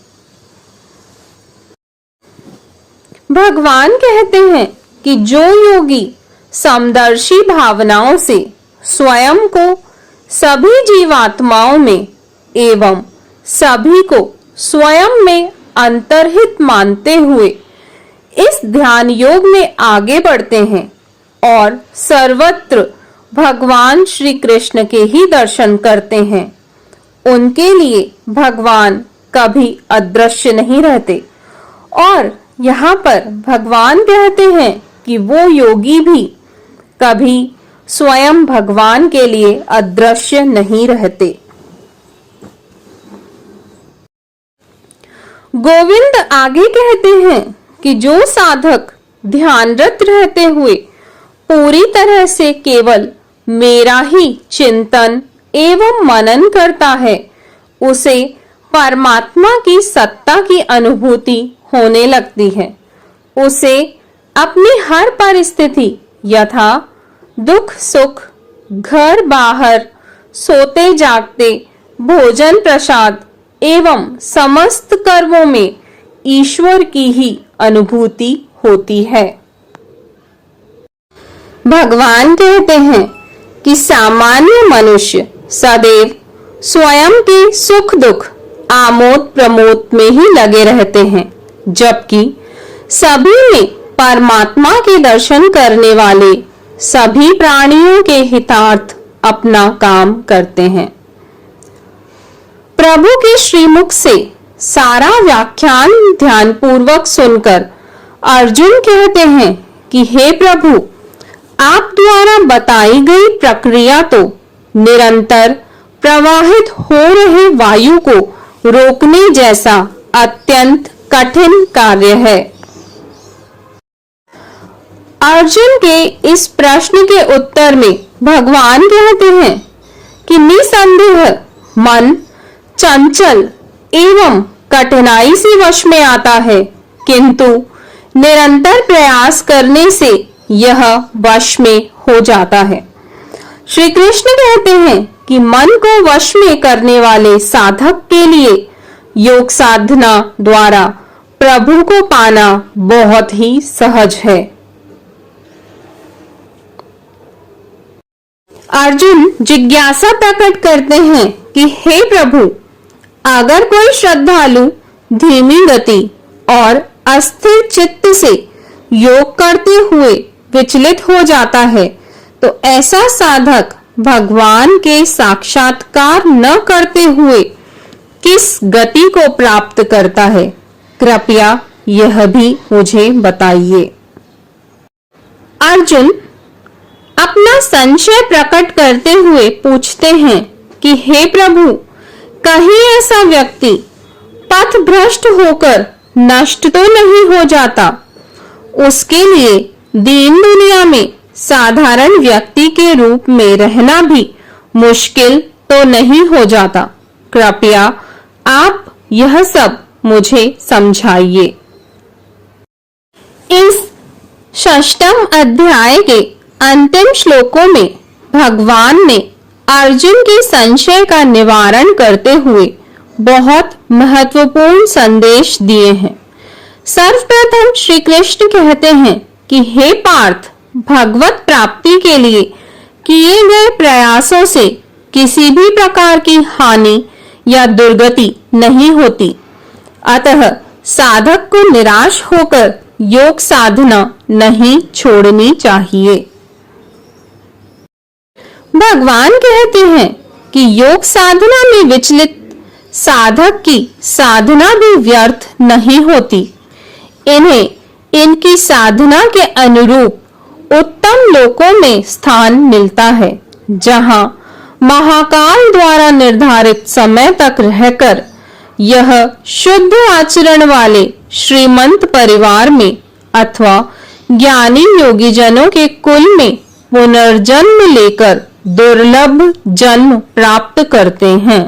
भगवान कहते हैं कि जो योगी समदर्शी भावनाओं से स्वयं को सभी जीवात्माओं में एवं सभी को स्वयं में अंतर्हित मानते हुए इस ध्यान योग में आगे बढ़ते हैं और सर्वत्र भगवान श्री कृष्ण के ही दर्शन करते हैं, उनके लिए भगवान कभी अदृश्य नहीं रहते। और यहाँ पर भगवान कहते हैं कि वो योगी भी कभी स्वयं भगवान के लिए अदृश्य नहीं रहते। गोविंद आगे कहते हैं कि जो साधक ध्यानरत रहते हुए पूरी तरह से केवल मेरा ही चिंतन एवं मनन करता है, उसे परमात्मा की सत्ता की अनुभूति होने लगती है। उसे अपनी हर परिस्थिति यथा दुख सुख, घर बाहर, सोते जागते, भोजन प्रसाद एवं समस्त कर्मों में ईश्वर की ही अनुभूति होती है। भगवान कहते हैं कि सामान्य मनुष्य सदैव स्वयं के सुख दुख, आमोद प्रमोद में ही लगे रहते हैं, जबकि सभी में परमात्मा के दर्शन करने वाले सभी प्राणियों के हितार्थ अपना काम करते हैं। प्रभु के श्रीमुख से सारा व्याख्यान ध्यान पूर्वक सुनकर अर्जुन कहते हैं कि हे प्रभु, आप द्वारा बताई गई प्रक्रिया तो निरंतर प्रवाहित हो रहे वायु को रोकने जैसा अत्यंत कठिन कार्य है। अर्जुन के इस प्रश्न के उत्तर में भगवान कहते हैं कि निसंदेह मन चंचल एवं कठिनाई से वश में आता है, किंतु निरंतर प्रयास करने से यह वश में हो जाता है। श्री कृष्ण कहते हैं कि मन को वश में करने वाले साधक के लिए योग साधना द्वारा प्रभु को पाना बहुत ही सहज है। अर्जुन जिज्ञासा प्रकट करते हैं कि हे प्रभु, अगर कोई श्रद्धालु धीमी गति और अस्थिर चित्त से योग करते हुए विचलित हो जाता है, तो ऐसा साधक भगवान के साक्षात्कार न करते हुए किस गति को प्राप्त करता है? कृपया यह भी मुझे बताइए। अर्जुन अपना संशय प्रकट करते हुए पूछते हैं कि हे प्रभु, कहीं ऐसा व्यक्ति पथ भ्रष्ट होकर नष्ट तो नहीं हो जाता? उसके लिए दीन दुनिया में साधारण व्यक्ति के रूप में रहना भी मुश्किल तो नहीं हो जाता? कृपया आप यह सब मुझे समझाइए। इस षष्ठम अध्याय के अंतिम श्लोकों में भगवान ने अर्जुन के संशय का निवारण करते हुए बहुत महत्वपूर्ण संदेश दिए हैं। सर्वप्रथम श्री कृष्ण कहते हैं कि हे पार्थ, भगवत प्राप्ति के लिए किए गए प्रयासों से किसी भी प्रकार की हानि या दुर्गति नहीं होती, अतः साधक को निराश होकर योग साधना नहीं छोड़नी चाहिए। भगवान कहते हैं कि योग साधना में विचलित साधक की साधना भी व्यर्थ नहीं होती। इन्हें इनकी साधना के अनुरूप उत्तम लोकों में स्थान मिलता है, जहां महाकाल द्वारा निर्धारित समय तक रहकर यह शुद्ध आचरण वाले श्रीमंत परिवार में अथवा ज्ञानी योगी जनों के कुल में पुनर्जन्म लेकर दुर्लभ जन्म प्राप्त करते हैं।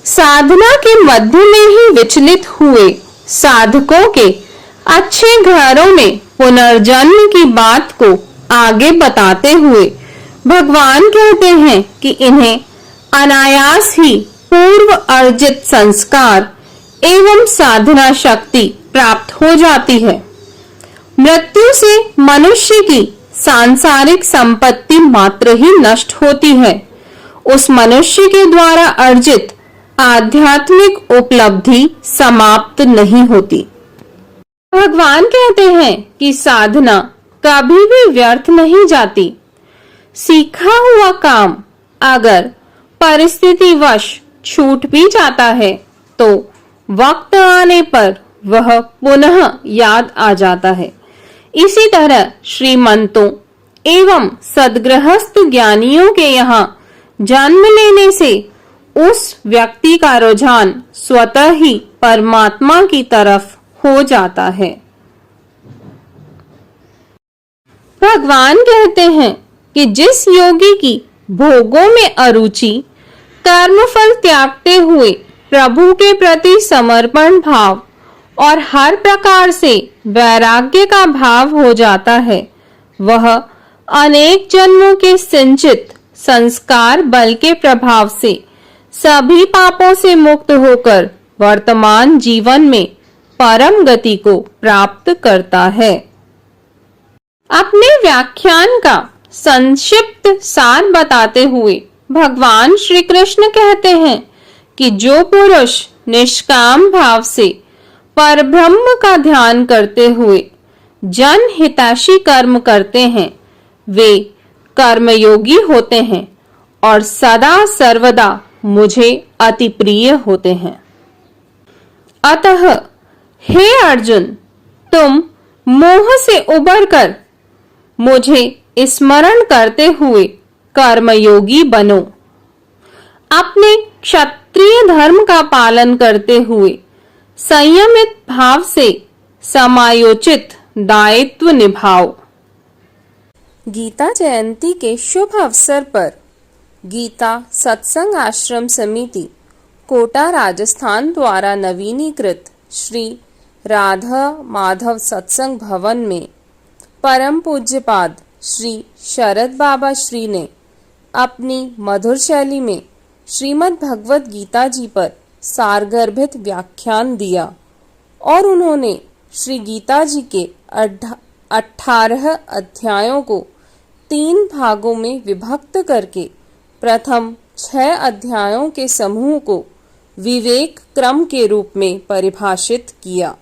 साधना के मध्य में ही विचलित हुए साधकों के अच्छे घरों में पुनर्जन्म की बात को आगे बताते हुए भगवान कहते हैं कि इन्हें अनायास ही पूर्व अर्जित संस्कार एवं साधना शक्ति प्राप्त हो जाती है। मृत्यु से मनुष्य की सांसारिक संपत्ति मात्र ही नष्ट होती है, उस मनुष्य के द्वारा अर्जित आध्यात्मिक उपलब्धि समाप्त नहीं होती। भगवान कहते हैं कि साधना कभी भी व्यर्थ नहीं जाती। सीखा हुआ काम अगर परिस्थितिवश छूट भी जाता है तो वक्त आने पर वह पुनः याद आ जाता है। इसी तरह श्रीमंतों एवं सद्गृहस्थ ज्ञानियों के यहाँ जन्म लेने से उस व्यक्ति का रुझान स्वतः ही परमात्मा की तरफ हो जाता है। भगवान कहते हैं कि जिस योगी की भोगों में अरुचि, कर्मफल त्यागते हुए प्रभु के प्रति समर्पण भाव और हर प्रकार से वैराग्य का भाव हो जाता है, वह अनेक जन्मों के संचित संस्कार बल के प्रभाव से सभी पापों से मुक्त होकर वर्तमान जीवन में परम गति को प्राप्त करता है। अपने व्याख्यान का संक्षिप्त सार बताते हुए भगवान श्री कृष्ण कहते हैं कि जो पुरुष निष्काम भाव से परब्रह्म का ध्यान करते हुए जन हितैषी कर्म करते हैं, वे कर्मयोगी होते हैं और सदा सर्वदा मुझे अति प्रिय होते हैं। अतः हे अर्जुन, तुम मोह से उबरकर मुझे स्मरण करते हुए कर्मयोगी बनो। अपने क्षत्रिय धर्म का पालन करते हुए संयमित भाव से समायोचित दायित्व निभाओ। गीता जयंती के शुभ अवसर पर गीता सत्संग आश्रम समिति कोटा राजस्थान द्वारा नवीनीकृत श्री राधा माधव सत्संग भवन में परम पूज्यपाद श्री शरद बाबा श्री ने अपनी मधुर शैली में श्रीमद् भगवत गीता जी पर सारगर्भित व्याख्यान दिया और उन्होंने श्री गीता जी के 18 अध्यायों को 3 भागों में विभक्त करके प्रथम 6 अध्यायों के समूह को विवेक क्रम के रूप में परिभाषित किया।